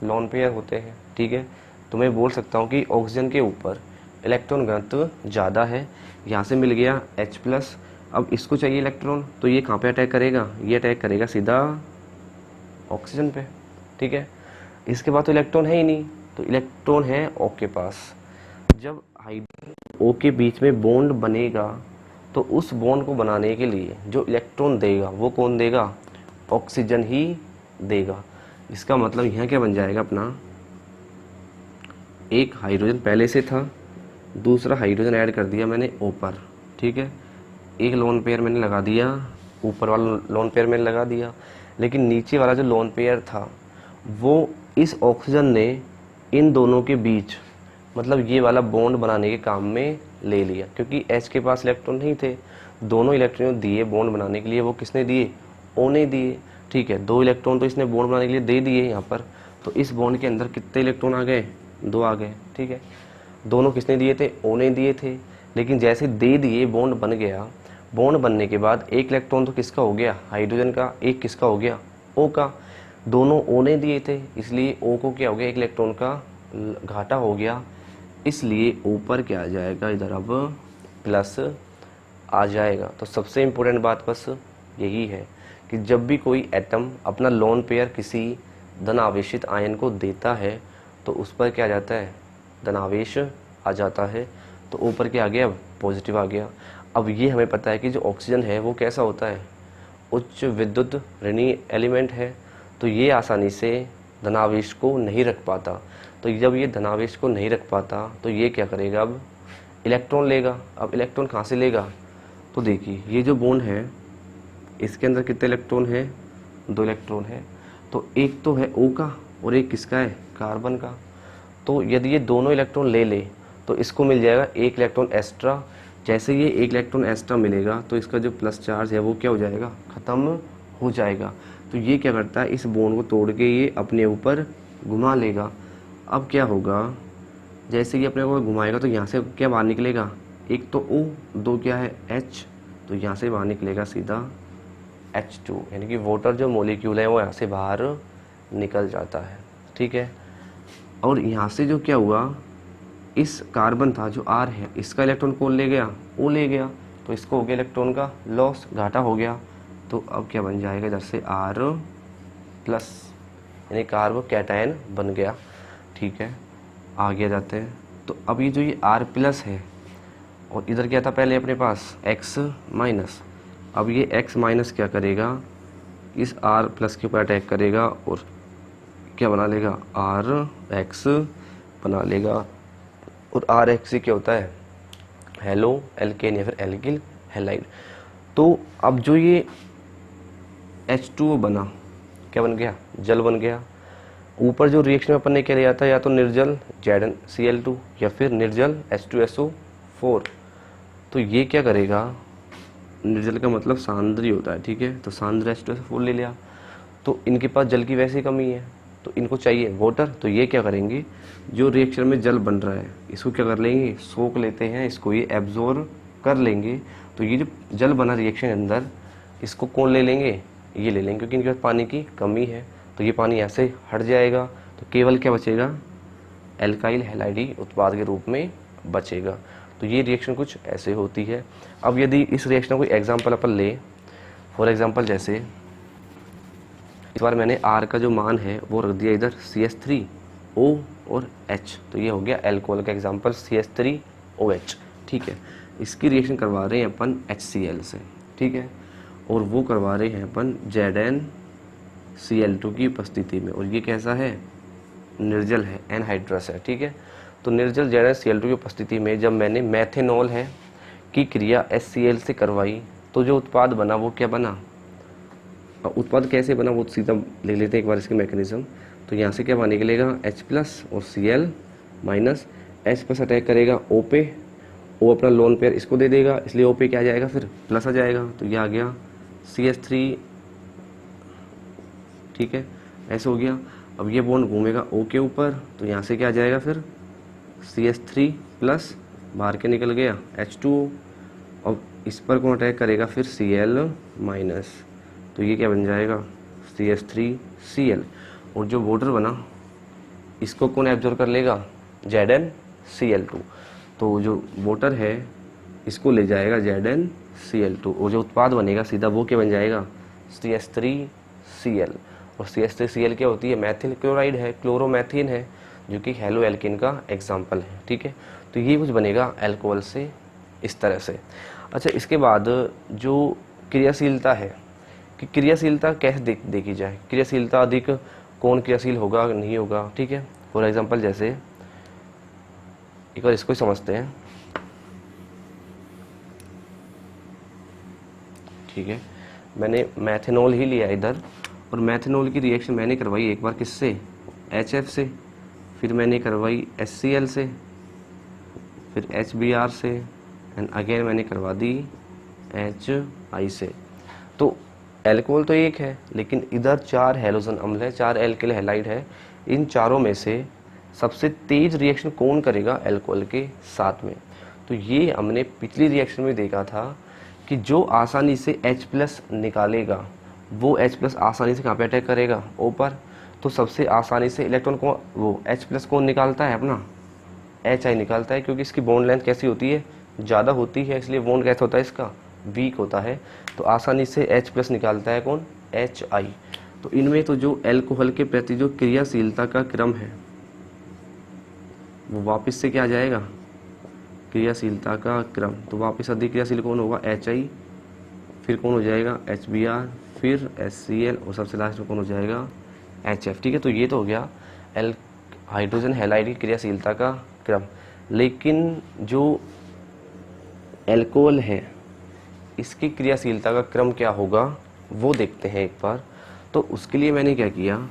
लोन पेयर होते हैं, ठीक है। तो मैं बोल सकता हूँ कि ऑक्सीजन के ऊपर इलेक्ट्रॉन घनत्व ज़्यादा है, यहाँ से मिल गया H+। अब इसको चाहिए इलेक्ट्रॉन, तो ये कहाँ पे अटैक करेगा, ये अटैक करेगा सीधा ऑक्सीजन पे, ठीक है। इसके बाद तो इलेक्ट्रॉन है ही नहीं, तो इलेक्ट्रॉन है O के पास। जब हाइड्रोजन O के बीच में बॉन्ड बनेगा तो उस बॉन्ड को बनाने के लिए जो इलेक्ट्रॉन देगा वो कौन देगा, ऑक्सीजन ही देगा। इसका मतलब यहाँ क्या बन जाएगा अपना, एक हाइड्रोजन पहले से था, दूसरा हाइड्रोजन ऐड कर दिया मैंने ऊपर, ठीक है। एक लोन पेयर मैंने लगा दिया, ऊपर वाला लोन पेयर मैंने लगा दिया, लेकिन नीचे वाला जो लोन पेयर था वो इस ऑक्सीजन ने इन दोनों के बीच, मतलब ये वाला बॉन्ड बनाने के काम में ले लिया, क्योंकि H के पास इलेक्ट्रॉन नहीं थे। दोनों इलेक्ट्रॉन दिए बॉन्ड बनाने के लिए, वो किसने दिए, O ने दिए, ठीक है। दो इलेक्ट्रॉन तो इसने बॉन्ड बनाने के लिए दे दिए यहाँ पर। तो इस बॉन्ड के अंदर कितने इलेक्ट्रॉन आ गए, 2 आ गए, ठीक है। दोनों किसने दिए थे, O ने दिए थे। लेकिन जैसे दे दिए बॉन्ड बन गया, बॉन्ड बनने के बाद एक इलेक्ट्रॉन तो किसका हो गया, हाइड्रोजन का, एक किसका हो गया, O का। दोनों O ने दिए थे, इसलिए O को क्या हो गया, एक इलेक्ट्रॉन का घाटा हो गया, इसलिए ऊपर क्या आ जाएगा, इधर अब प्लस आ जाएगा। तो सबसे इम्पोर्टेंट बात बस यही है कि जब भी कोई एटम अपना लोन पेयर किसी धनावेशित आयन को देता है तो उस पर क्या आ जाता है, धनावेश आ जाता है। तो ऊपर क्या आ गया, पॉजिटिव आ गया। अब ये हमें पता है कि जो ऑक्सीजन है वो कैसा होता है, उच्च विद्युत ऋणी एलिमेंट है, तो ये आसानी से धनावेश को नहीं रख पाता। तो जब ये धनावेश को नहीं रख पाता तो ये क्या करेगा, अब इलेक्ट्रॉन लेगा। अब इलेक्ट्रॉन कहाँ से लेगा, तो देखिए ये जो बॉन्ड है इसके अंदर कितने इलेक्ट्रॉन है, 2 इलेक्ट्रॉन है। तो एक तो है O का और एक किसका है, कार्बन का। तो यदि ये दोनों इलेक्ट्रॉन ले ले तो इसको मिल जाएगा एक इलेक्ट्रॉन एक्स्ट्रा। जैसे ये एक इलेक्ट्रॉन एक्स्ट्रा मिलेगा तो इसका जो प्लस चार्ज है वो क्या हो जाएगा, ख़त्म हो जाएगा। तो ये क्या करता है, इस बॉन्ड को तोड़ के ये अपने ऊपर घुमा लेगा। अब क्या होगा, जैसे ये अपने को घुमाएगा तो यहाँ से क्या बाहर निकलेगा, एक तो O, 2 क्या है H, तो यहाँ से बाहर निकलेगा सीधा H2, यानी कि वाटर जो मॉलिक्यूल है वो यहाँ से बाहर निकल जाता है, ठीक है। और यहाँ से जो क्या हुआ, इस कार्बन था जो R है, इसका इलेक्ट्रॉन कौन ले गया, O ले गया, तो इसको हो गया इलेक्ट्रॉन का लॉस, घाटा हो गया। तो अब क्या बन जाएगा इधर से R प्लस, यानी कार्बोकैटायन बन गया। ठीक है, आगे जाते हैं। तो अब ये जो ये R प्लस है और इधर क्या था पहले अपने पास X माइनस, अब ये X माइनस क्या करेगा, इस R प्लस के ऊपर अटैक करेगा और क्या बना लेगा, RX बना लेगा। और RX से क्या होता है, हेलो एल्केन या फिर एल्किल हैलाइड। तो अब जो ये H2O बना, क्या बन गया, जल बन गया। ऊपर जो रिएक्शन अपन ने क्या लिया था, या तो निर्जल ZnCl2 या फिर निर्जल H2SO4। तो ये क्या करेगा, निर्जल का मतलब सांद्री होता है, ठीक है, तो सांद्र H2SO4 ले लिया। तो इनके पास जल की वैसी कमी है, तो इनको चाहिए वाटर। तो ये क्या करेंगे, जो रिएक्शन में जल बन रहा है इसको क्या कर लेंगे, सोख लेते हैं, इसको ये एब्जॉर्ब कर लेंगे। तो ये जो जल बना रिएक्शन के अंदर, इसको कौन ले लेंगे, ये ले लेंगे, क्योंकि इनके पास पानी की कमी है। तो ये पानी ऐसे हट जाएगा, तो केवल क्या बचेगा, एल्काइल हैलाइड उत्पाद के रूप में बचेगा। तो ये रिएक्शन कुछ ऐसे होती है। अब यदि इस रिएक्शन का कोई एग्जाम्पल अपन ले, फॉर एग्जाम्पल जैसे इस बार मैंने R का जो मान है वो रख दिया इधर CH3O और H, तो ये हो गया एल्कोहल का एग्जाम्पल CH3OH। ठीक है, इसकी रिएक्शन करवा रहे हैं अपन HCl से, ठीक है, और वो करवा रहे हैं अपन ZnCl2 की उपस्थिति में, और ये कैसा है, निर्जल है, एनहाइड्रस है। ठीक है, तो निर्जल ZnCl2 की उपस्थिति में जब मैंने मैथेनॉल है की क्रिया HCl से करवाई, तो जो उत्पाद बना वो क्या बना, उत्पाद कैसे बना वो सीधा ले लेते हैं एक बार इसके मैकेनिज्म। तो यहाँ से क्या बाहर निकलेगा, H प्लस और Cl minus, H plus attack करेगा O पे, O अपना लोन पेयर इसको दे देगा, इसलिए O पे क्या आ जाएगा, फिर प्लस आ जाएगा। तो ये आ गया CH3, ठीक है, ऐसे हो गया। अब ये बॉन्ड घूमेगा O के ऊपर, तो यहाँ से क्या आ जाएगा, फिर CH3 प्लस, बाहर के निकल गया H2O। अब इस पर कौन अटैक करेगा, फिर Cl माइनस, तो ये क्या बन जाएगा, CH3Cl। और जो वाटर बना इसको कौन एब्जॉर्ब कर लेगा, ZnCl2। तो जो वाटर है इसको ले जाएगा ZnCl2, और जो उत्पाद बनेगा सीधा वो क्या बन जाएगा, CH3Cl। और CH3Cl क्या होती है, मैथिल क्लोराइड है, क्लोरोमैथीन है, जो कि हेलो एल्किन का एग्जाम्पल है। ठीक है, तो ये कुछ बनेगा एल्कोहल से इस तरह से। अच्छा, इसके बाद जो क्रियाशीलता है कि क्रियाशीलता कैसे देखी जाए, क्रियाशीलता अधिक कौन क्रियाशील होगा नहीं होगा। ठीक है, फॉर एग्जांपल जैसे एक बार इसको समझते हैं। ठीक है, मैंने मैथेनॉल ही लिया इधर, और मैथेनॉल की रिएक्शन मैंने करवाई एक बार किससे, HF से, फिर मैंने करवाई HCl से, फिर HBr से, एंड अगेन मैंने करवा दी HI से। तो एल्कोहल तो एक है, लेकिन इधर 4 हैलोजन अम्ल है, 4 एल्किल हैलाइड है। इन चारों में से सबसे तेज रिएक्शन कौन करेगा, एल्कोहल के साथ में। तो ये हमने पिछली रिएक्शन में देखा था कि जो आसानी से H प्लस निकालेगा वो H प्लस आसानी से कहाँ पे अटैक करेगा, O पर। तो सबसे आसानी से इलेक्ट्रॉन को वो H प्लस कौन निकालता है, अपना HI निकालता है, क्योंकि इसकी बॉन्ड लेंथ कैसी होती है, ज़्यादा होती है, इसलिए बॉन्ड कैसा होता है, इसका वीक होता है। तो आसानी से H प्लस निकालता है कौन, HI। तो इनमें तो जो एल्कोहल के प्रति जो क्रियाशीलता का क्रम है वो वापस से क्या आ जाएगा, क्रियाशीलता का क्रम। तो वापस अधिक क्रियाशील कौन होगा, HI, फिर कौन हो जाएगा HBr, फिर HCl, और सबसे लास्ट में कौन हो जाएगा, HF। ठीक है, तो ये तो हो गया हाइड्रोजन हैलाइड की क्रियाशीलता का क्रम। लेकिन जो एल्कोहल है इसकी क्रियाशीलता का क्रम क्या होगा वो देखते हैं एक बार। तो उसके लिए मैंने क्या किया,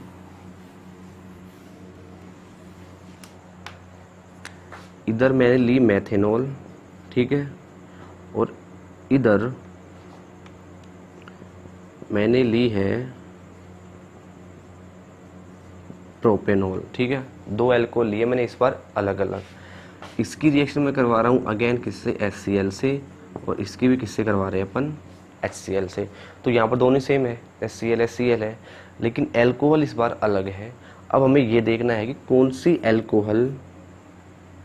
इधर मैंने ली मैथेनॉल, ठीक है, और इधर मैंने ली है प्रोपेनॉल। ठीक है, 2 एल्कोहल लिए मैंने इस बार अलग अलग। इसकी रिएक्शन मैं करवा रहा हूँ अगेन किससे, HCl से, और इसकी भी किससे करवा रहे हैं अपन, HCl से। तो यहाँ पर दोनों सेम है, HCl है, लेकिन एल्कोहल इस बार अलग है। अब हमें ये देखना है कि कौन सी एल्कोहल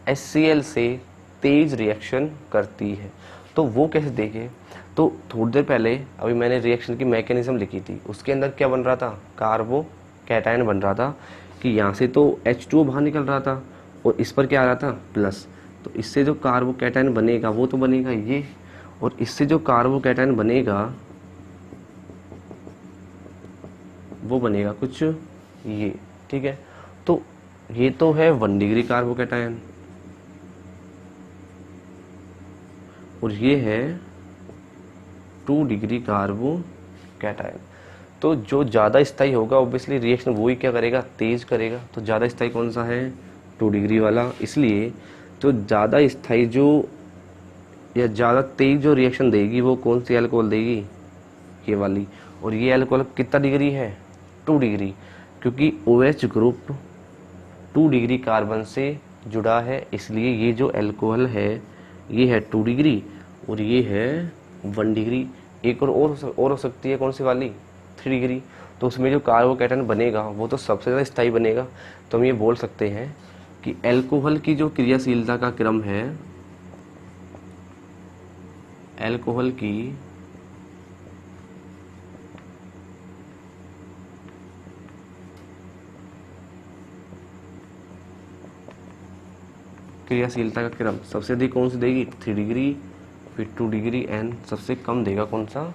HCl से तेज रिएक्शन करती है। तो वो कैसे देखे, तो थोड़ी देर पहले अभी मैंने रिएक्शन की मैकेनिज्म लिखी थी, उसके अंदर क्या बन रहा था, कार्बो कैटायन बन रहा था कि यहाँ से तो H2O बाहर निकल रहा था और इस पर क्या आ रहा था प्लस, तो इससे जो कार्बो कैटायन बनेगा वो तो बनेगा ये, और इससे जो कार्बो कैटायन बनेगा वो बनेगा कुछ ये, ठीक है। तो ये तो है 1 डिग्री कार्बो कैटायन और ये है 2 डिग्री कार्बो कैटायन। तो जो ज़्यादा स्थायी होगा ऑब्वियसली रिएक्शन वो ही क्या करेगा, तेज करेगा। तो ज़्यादा स्थायी कौन सा है, 2 डिग्री वाला। इसलिए तो ज़्यादा स्थायी जो या ज़्यादा तेज जो रिएक्शन देगी वो कौन सी अल्कोहल देगी, ये वाली। और ये अल्कोहल कितना डिग्री है, 2 डिग्री, क्योंकि OH ग्रुप 2 डिग्री कार्बन से जुड़ा है, इसलिए ये जो अल्कोहल है ये है 2 डिग्री और ये है 1 डिग्री। एक और हो सकती है, कौन सी वाली, 3 डिग्री। तो उसमें जो कार्बोकैटायन बनेगा वो तो सबसे ज़्यादा स्थायी बनेगा। तो हम ये बोल सकते हैं कि अल्कोहल की जो क्रियाशीलता का क्रम है, अल्कोहल की क्रियाशीलता का क्रम सबसे अधिक कौन सी देगी, 3 डिग्री, फिर 2 डिग्री एंड सबसे कम देगा कौन सा,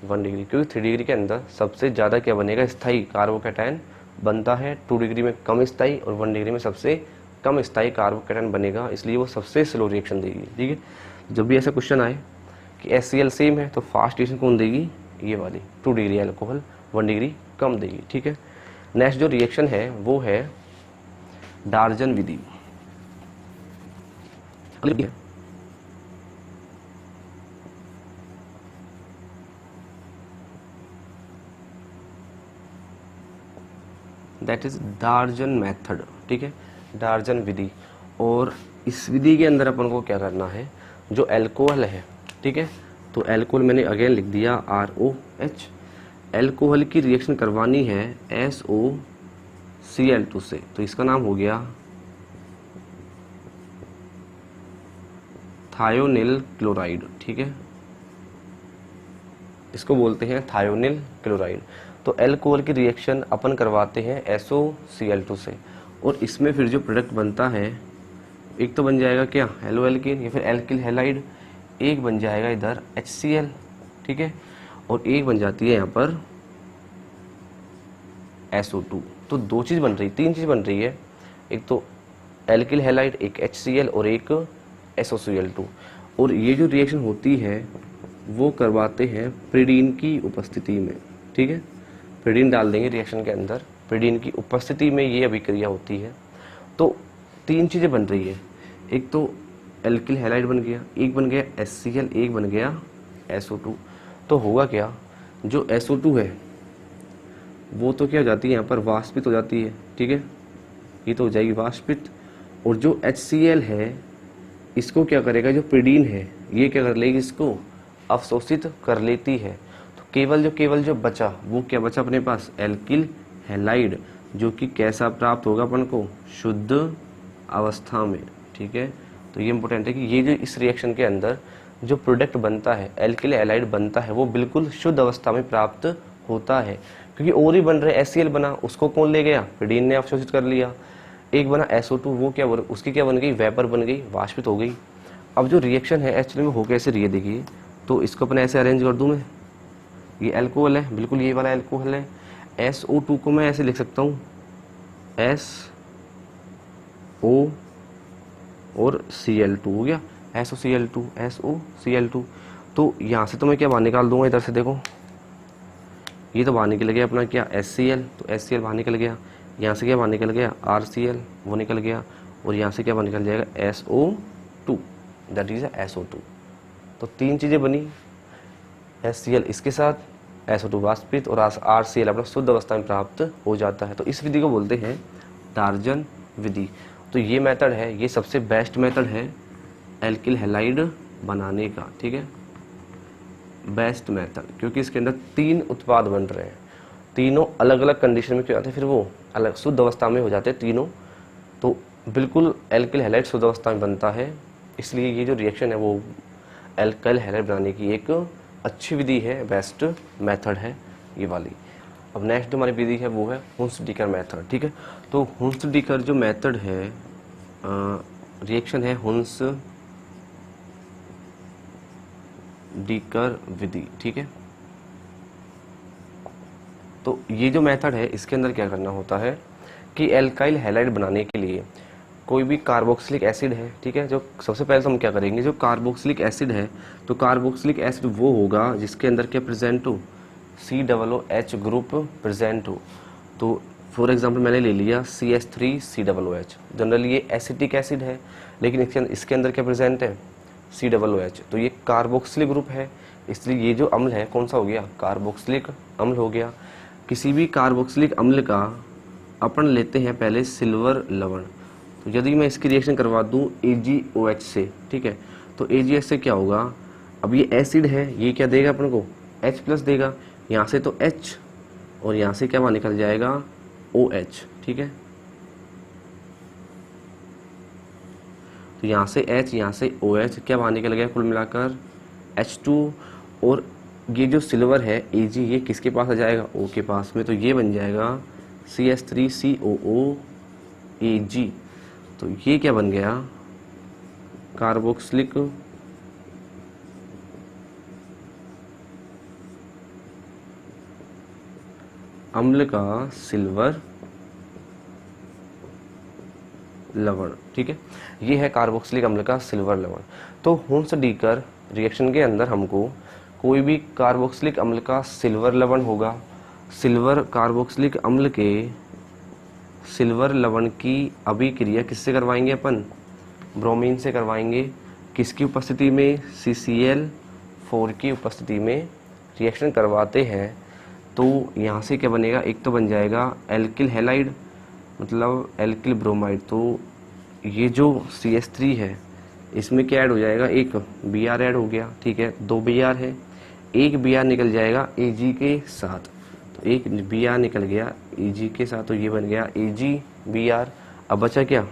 1 डिग्री। क्योंकि 3 डिग्री के अंदर सबसे ज़्यादा क्या बनेगा, स्थायी कार्बोकैटायन बनता है, 2 डिग्री में कम स्थायी और 1 डिग्री में सबसे कम स्थायी कार्बोकैटायन बनेगा, इसलिए वो सबसे स्लो रिएक्शन देगी, ठीक है। जब भी ऐसा क्वेश्चन आए कि HCl सेम है तो फास्ट रिएक्शन कौन देगी, ये वाली 2 डिग्री अल्कोहल 1 डिग्री कम देगी, ठीक है। नेक्स्ट जो रिएक्शन है वो है डार्जन विधि। दैट इज डार्जन मेथड, ठीक है, डार्जन विधि। और इस विधि के अंदर अपन को क्या करना है, जो अल्कोहल है, ठीक है, तो अल्कोहल मैंने अगेन लिख दिया ROH। अल्कोहल की रिएक्शन करवानी है SOCl2 से, तो इसका नाम हो गया थायोनिल क्लोराइड, ठीक है, इसको बोलते हैं थायोनिल क्लोराइड। तो अल्कोहल की रिएक्शन अपन करवाते हैं SOCl2 से, और इसमें फिर जो प्रोडक्ट बनता है, एक तो बन जाएगा क्या, हेलो एल्किन या फिर एल्किल हैलाइड, एक बन जाएगा इधर HCl, ठीक है, और एक बन जाती है यहाँ पर SO2। तो 2 चीज़ बन रही, 3 चीज़ बन रही है, एक तो एल्किल हैलाइड, एक HCl और एक SOCl2। और ये जो रिएक्शन होती है वो करवाते हैं प्रीडीन की उपस्थिति में, ठीक है, प्रीडीन डाल देंगे रिएक्शन के अंदर, प्रीडीन की उपस्थिति में ये अभिक्रिया होती है। तो 3 चीज़ें बन रही है, एक तो एल्किल हैलाइड बन गया, एक बन गया HCl, एक बन गया SO2। तो होगा क्या, जो SO2 है वो तो क्या हो जाती है यहाँ पर, वाष्पित हो जाती है, ठीक है, ये तो हो जाएगी वाष्पित। और जो HCl है इसको क्या करेगा, जो प्रीडीन है ये क्या कर लेगी, इसको अवशोषित कर लेती है। तो केवल जो बचा वो क्या बचा अपने पास, एल्किल हैलाइड, जो कि कैसा प्राप्त होगा अपन को, शुद्ध अवस्था में, ठीक है। तो ये इंपॉर्टेंट है कि ये जो इस रिएक्शन के अंदर जो प्रोडक्ट बनता है, एल्किल हैलाइड बनता है, वो बिल्कुल शुद्ध अवस्था में प्राप्त होता है। क्योंकि और ही बन रहे, HCl बना, उसको कौन ले गया, प्रीडीन ने अवशोषित कर लिया। एक बना SO2, वो क्या बना, उसकी क्या बन गई, वेपर बन गई, वाष्पित हो गई। अब जो रिएक्शन है एक्चुअली में हो कैसे रही है देखिए, तो इसको अपने ऐसे अरेंज कर दूं मैं, ये अल्कोहल है, बिल्कुल ये वाला अल्कोहल है। SO2 को मैं ऐसे लिख सकता हूँ SO और Cl2 हो गया, SOCl2। तो यहाँ से तो मैं क्या बाहर निकाल दूंगा, इधर से देखो ये तो बाहर निकल गया अपना क्या, HCl, तो HCl बाहर निकल गया, यहाँ से क्या बाहर निकल गया, RCl वो निकल गया, और यहाँ से क्या बाहर निकल जाएगा, SO2, दैट इज SO2। तो 3 चीज़ें बनी, HCl इसके साथ, SO2 वाष्पित और RCl अपना शुद्ध अवस्था में प्राप्त हो जाता है। तो इस विधि को बोलते हैं डार्जन विधि। तो ये मेथड है, ये सबसे बेस्ट मेथड है एल्किल हैलाइड बनाने का, ठीक है, बेस्ट मेथड, क्योंकि इसके अंदर 3 उत्पाद बन रहे हैं, तीनों अलग अलग कंडीशन में क्यों आते हैं, फिर वो अलग शुद्ध अवस्था में हो जाते हैं तीनों। तो बिल्कुल एल्किल हैलाइड शुद्ध अवस्था में बनता है, इसलिए ये जो रिएक्शन है वो एल्काइल हैलाइड बनाने की एक अच्छी विधि है, बेस्ट मेथड है ये वाली। अब नेक्स्ट जो हमारी विधि है वो है हुंस-डीकर मेथड, ठीक है। तो हुंस-डीकर जो मेथड है, रिएक्शन है हुंस-डीकर विधि, ठीक है। तो ये जो मेथड है इसके अंदर क्या करना होता है कि एल्काइल हैलाइड बनाने के लिए कोई भी कार्बोक्सिलिक एसिड है, ठीक है। जो सबसे पहले तो हम क्या करेंगे, जो कार्बोक्सिलिक एसिड है, तो कार्बोक्सिलिक एसिड वो होगा जिसके अंदर क्या प्रेजेंट हो, COOH ग्रुप प्रेजेंट हो। तो फॉर एग्जांपल मैंने ले लिया CH3COOH। जनरली ये एसिटिक एसिड है, लेकिन इसके अंदर क्या प्रेजेंट है, COOH। तो ये कार्बोक्सिलिक ग्रुप है, इसलिए ये जो अम्ल है कौन सा हो गया, कार्बोक्सिलिक अम्ल हो गया। किसी भी कार्बोक्सिलिक अम्ल का अपन लेते हैं पहले सिल्वर लवण। तो यदि मैं इसकी रिएक्शन करवा दूं AgOH से, ठीक है, तो AgOH से क्या होगा, अब ये एसिड है, ये क्या देगा अपन को, H+ देगा। यहाँ से तो H और यहाँ से क्या बाहर निकल जाएगा, OH, ठीक है। तो यहाँ से H, यहाँ से OH, क्या बाहर निकल गया कुल मिलाकर H2। और ये जो सिल्वर है Ag, ये किसके पास आ जाएगा, O के पास में। तो ये बन जाएगा CH3COOAg। तो ये क्या बन गया, कार्बोक्सिलिक अम्ल का सिल्वर लवण, ठीक है। ये है कार्बोक्सिलिक अम्ल का सिल्वर लवण। तो हुंस-डीकर रिएक्शन के अंदर हमको कोई भी कार्बोक्सिलिक अम्ल का सिल्वर लवण होगा, सिल्वर कार्बोक्सिलिक अम्ल के सिल्वर लवण की अभिक्रिया किससे करवाएंगे अपन, ब्रोमीन से करवाएंगे। किसकी उपस्थिति में, CCl4 की उपस्थिति में रिएक्शन करवाते हैं। तो यहाँ से क्या बनेगा, एक तो बन जाएगा एल्किल हैलाइड, मतलब एल्किल ब्रोमाइड। तो ये जो CH3 है इसमें क्या ऐड हो जाएगा, एक Br ऐड हो गया, ठीक है। 2 Br है, एक Br निकल जाएगा Ag के साथ। तो एक Br निकल गया Ag के साथ, तो ये बन गया AgBr। अब बचा क्या,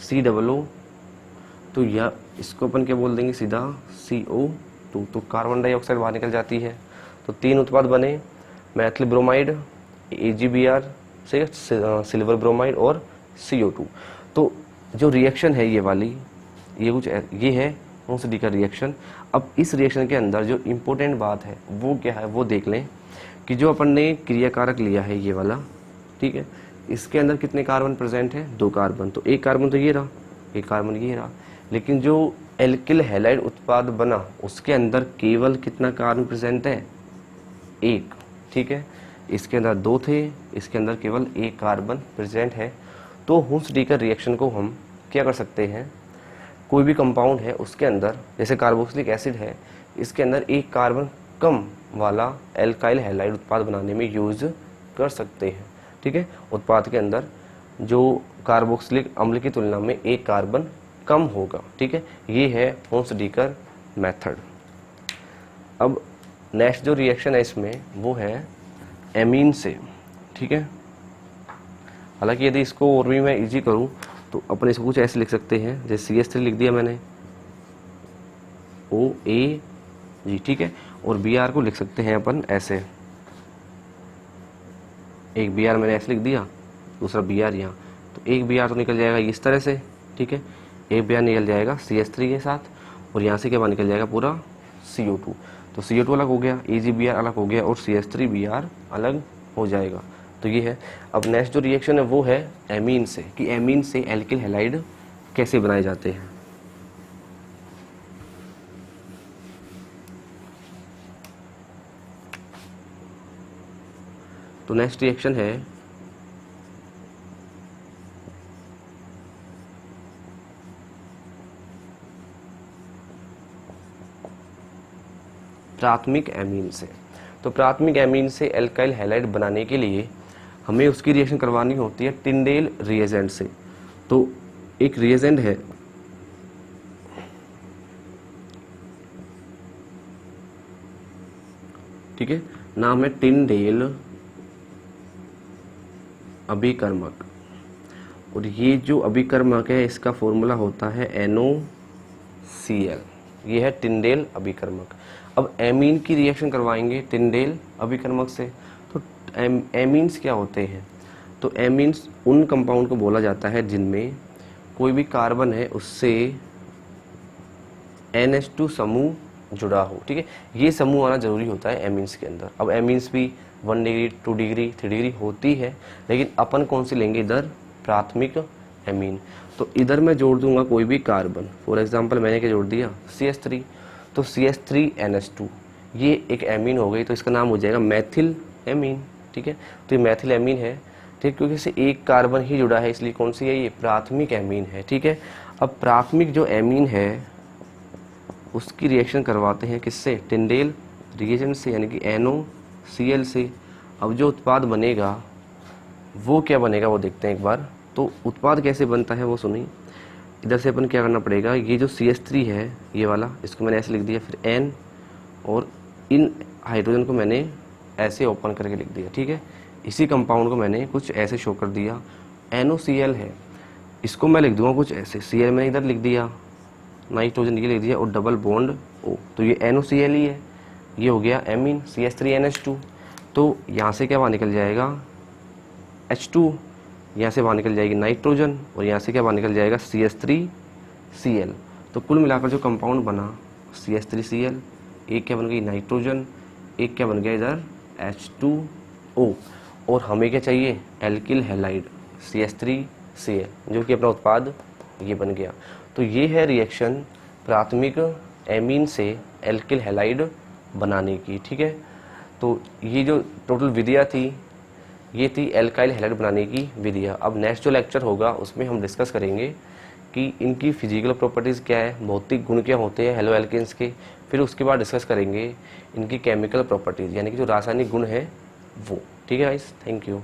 COO। तो यह इसको अपन क्या बोल देंगे सीधा, CO2। तो कार्बन डाइऑक्साइड बाहर निकल जाती है। तो 3 उत्पाद बने, मैथिल ब्रोमाइड, AgBr से सिल्वर ब्रोमाइड और CO2। तो जो रिएक्शन है ये वाली, ये है हुंस-डीकर रिएक्शन। अब इस रिएक्शन के अंदर जो इम्पोर्टेंट बात है वो क्या है, वो देख लें कि जो अपन ने क्रियाकारक लिया है ये वाला, ठीक है, इसके अंदर कितने कार्बन प्रेजेंट है, 2 कार्बन। तो एक कार्बन तो ये रहा, एक कार्बन ये रहा। लेकिन जो एल्किल हैलाइड उत्पाद बना उसके अंदर केवल कितना कार्बन प्रेजेंट है, 1, ठीक है। इसके अंदर 2 थे, इसके अंदर केवल 1 कार्बन प्रेजेंट है। तो हुंस-डीकर रिएक्शन को हम क्या कर सकते हैं, कोई भी कंपाउंड है उसके अंदर, जैसे कार्बोक्सिलिक एसिड है, इसके अंदर 1 कार्बन कम वाला एल्काइल हैलाइड उत्पाद बनाने में यूज कर सकते हैं, ठीक है। उत्पाद के अंदर जो कार्बोक्सिलिक अम्ल की तुलना में 1 कार्बन कम होगा, ठीक है। ये है हुंस-डीकर मेथड। अब नेक्स्ट जो रिएक्शन है इसमें वो है एमीन से, ठीक है। हालांकि यदि इसको और भी मैं इजी करूं तो अपन इसको कुछ ऐसे लिख सकते हैं, जैसे CH3 लिख दिया मैंने, OAG, ठीक है। और Br को लिख सकते हैं अपन ऐसे, एक Br मैंने ऐसे लिख दिया, दूसरा Br यहाँ। तो एक Br तो निकल जाएगा इस तरह से, ठीक है। एक Br निकल जाएगा CH3 के साथ, और यहाँ से क्या निकल जाएगा पूरा CO2। तो CO2 अलग हो गया, AgBr अलग हो गया, और CH3Br अलग हो जाएगा। तो ये है। अब नेक्स्ट जो रिएक्शन है वो है एमीन से, कि एमीन से एल्किल हैलाइड कैसे बनाए जाते हैं। तो नेक्स्ट रिएक्शन है प्राथमिक एमीन से। तो प्राथमिक एमीन से एल्काइल हैलाइड बनाने के लिए हमें उसकी रिएक्शन करवानी होती है टिंडेल रिएजेंट से। तो एक रिएजेंट है, ठीक है, नाम है टिंडेल अभिकर्मक। और ये जो अभिकर्मक है इसका फॉर्मूला होता है NOCl, ये है टिंडेल अभिकर्मक। अब एमीन की रिएक्शन करवाएंगे टिंडेल अभिकर्मक से। तो एमीन्स क्या होते हैं? तो एमीन्स उन कंपाउंड को बोला जाता है जिनमें कोई भी कार्बन है उससे NH2 समूह जुड़ा हो। ठीक है, ये समूह आना जरूरी होता है एमीन्स के अंदर। अब एमीन्स भी 1 डिग्री 2 डिग्री 3 डिग्री होती है, लेकिन अपन कौन सी लेंगे इधर? प्राथमिक एमीन। तो इधर मैं जोड़ दूंगा कोई भी कार्बन। फॉर एग्जांपल मैंने क्या जोड़ दिया? CH3। तो CH3NH2 ये एक एमीन हो गई, तो इसका नाम हो जाएगा मैथिल एमीन। ठीक है, तो ये मैथिल एमीन है। ठीक, क्योंकि इससे एक कार्बन ही जुड़ा है, इसलिए कौन सी है? ये प्राथमिक एमीन है। ठीक है, अब प्राथमिक जो एमीन है उसकी रिएक्शन करवाते हैं किससे? टिंडेल रिएजेंट से, यानी कि NOCl से। अब जो उत्पाद बनेगा वो क्या बनेगा वो देखते हैं एक बार। तो उत्पाद कैसे बनता है वो सुनिए। इधर से अपन क्या करना पड़ेगा, ये जो CH3 है ये वाला, इसको मैंने ऐसे लिख दिया, फिर N और इन हाइड्रोजन को मैंने ऐसे ओपन करके लिख दिया। ठीक है, इसी कंपाउंड को मैंने कुछ ऐसे शो कर दिया। NOCl है, इसको मैं लिख दूंगा कुछ ऐसे, Cl मैंने इधर लिख दिया, नाइट्रोजन ये लिख दिया और डबल बॉन्ड O। तो ये NOCl ही है, ये हो गया एमीन CH3NH2। तो यहाँ से क्या बाहर निकल जाएगा? H2। यहाँ से बाहर निकल जाएगी नाइट्रोजन और यहाँ से क्या बाहर निकल जाएगा? CH3Cl। तो कुल मिलाकर जो कंपाउंड बना CH3Cl, एक क्या बन गई? नाइट्रोजन, एक क्या बन गया इधर? H2O। और हमें क्या चाहिए? एल्किल हैलाइड CH3Cl, जो कि अपना उत्पाद ये बन गया। तो ये है रिएक्शन प्राथमिक एमीन से एल्किल हैलाइड बनाने की। ठीक है, तो ये जो टोटल विधियाँ थी ये थी एल्काइल हैलाइड बनाने की विधियाँ। अब नेक्स्ट जो लेक्चर होगा उसमें हम डिस्कस करेंगे कि इनकी फिजिकल प्रॉपर्टीज़ क्या है, भौतिक गुण क्या होते हैं हेलो एल्केन्स के। फिर उसके बाद डिस्कस करेंगे इनकी केमिकल प्रॉपर्टीज़, यानी कि जो रासायनिक गुण है वो। ठीक है गाइस, थैंक यू।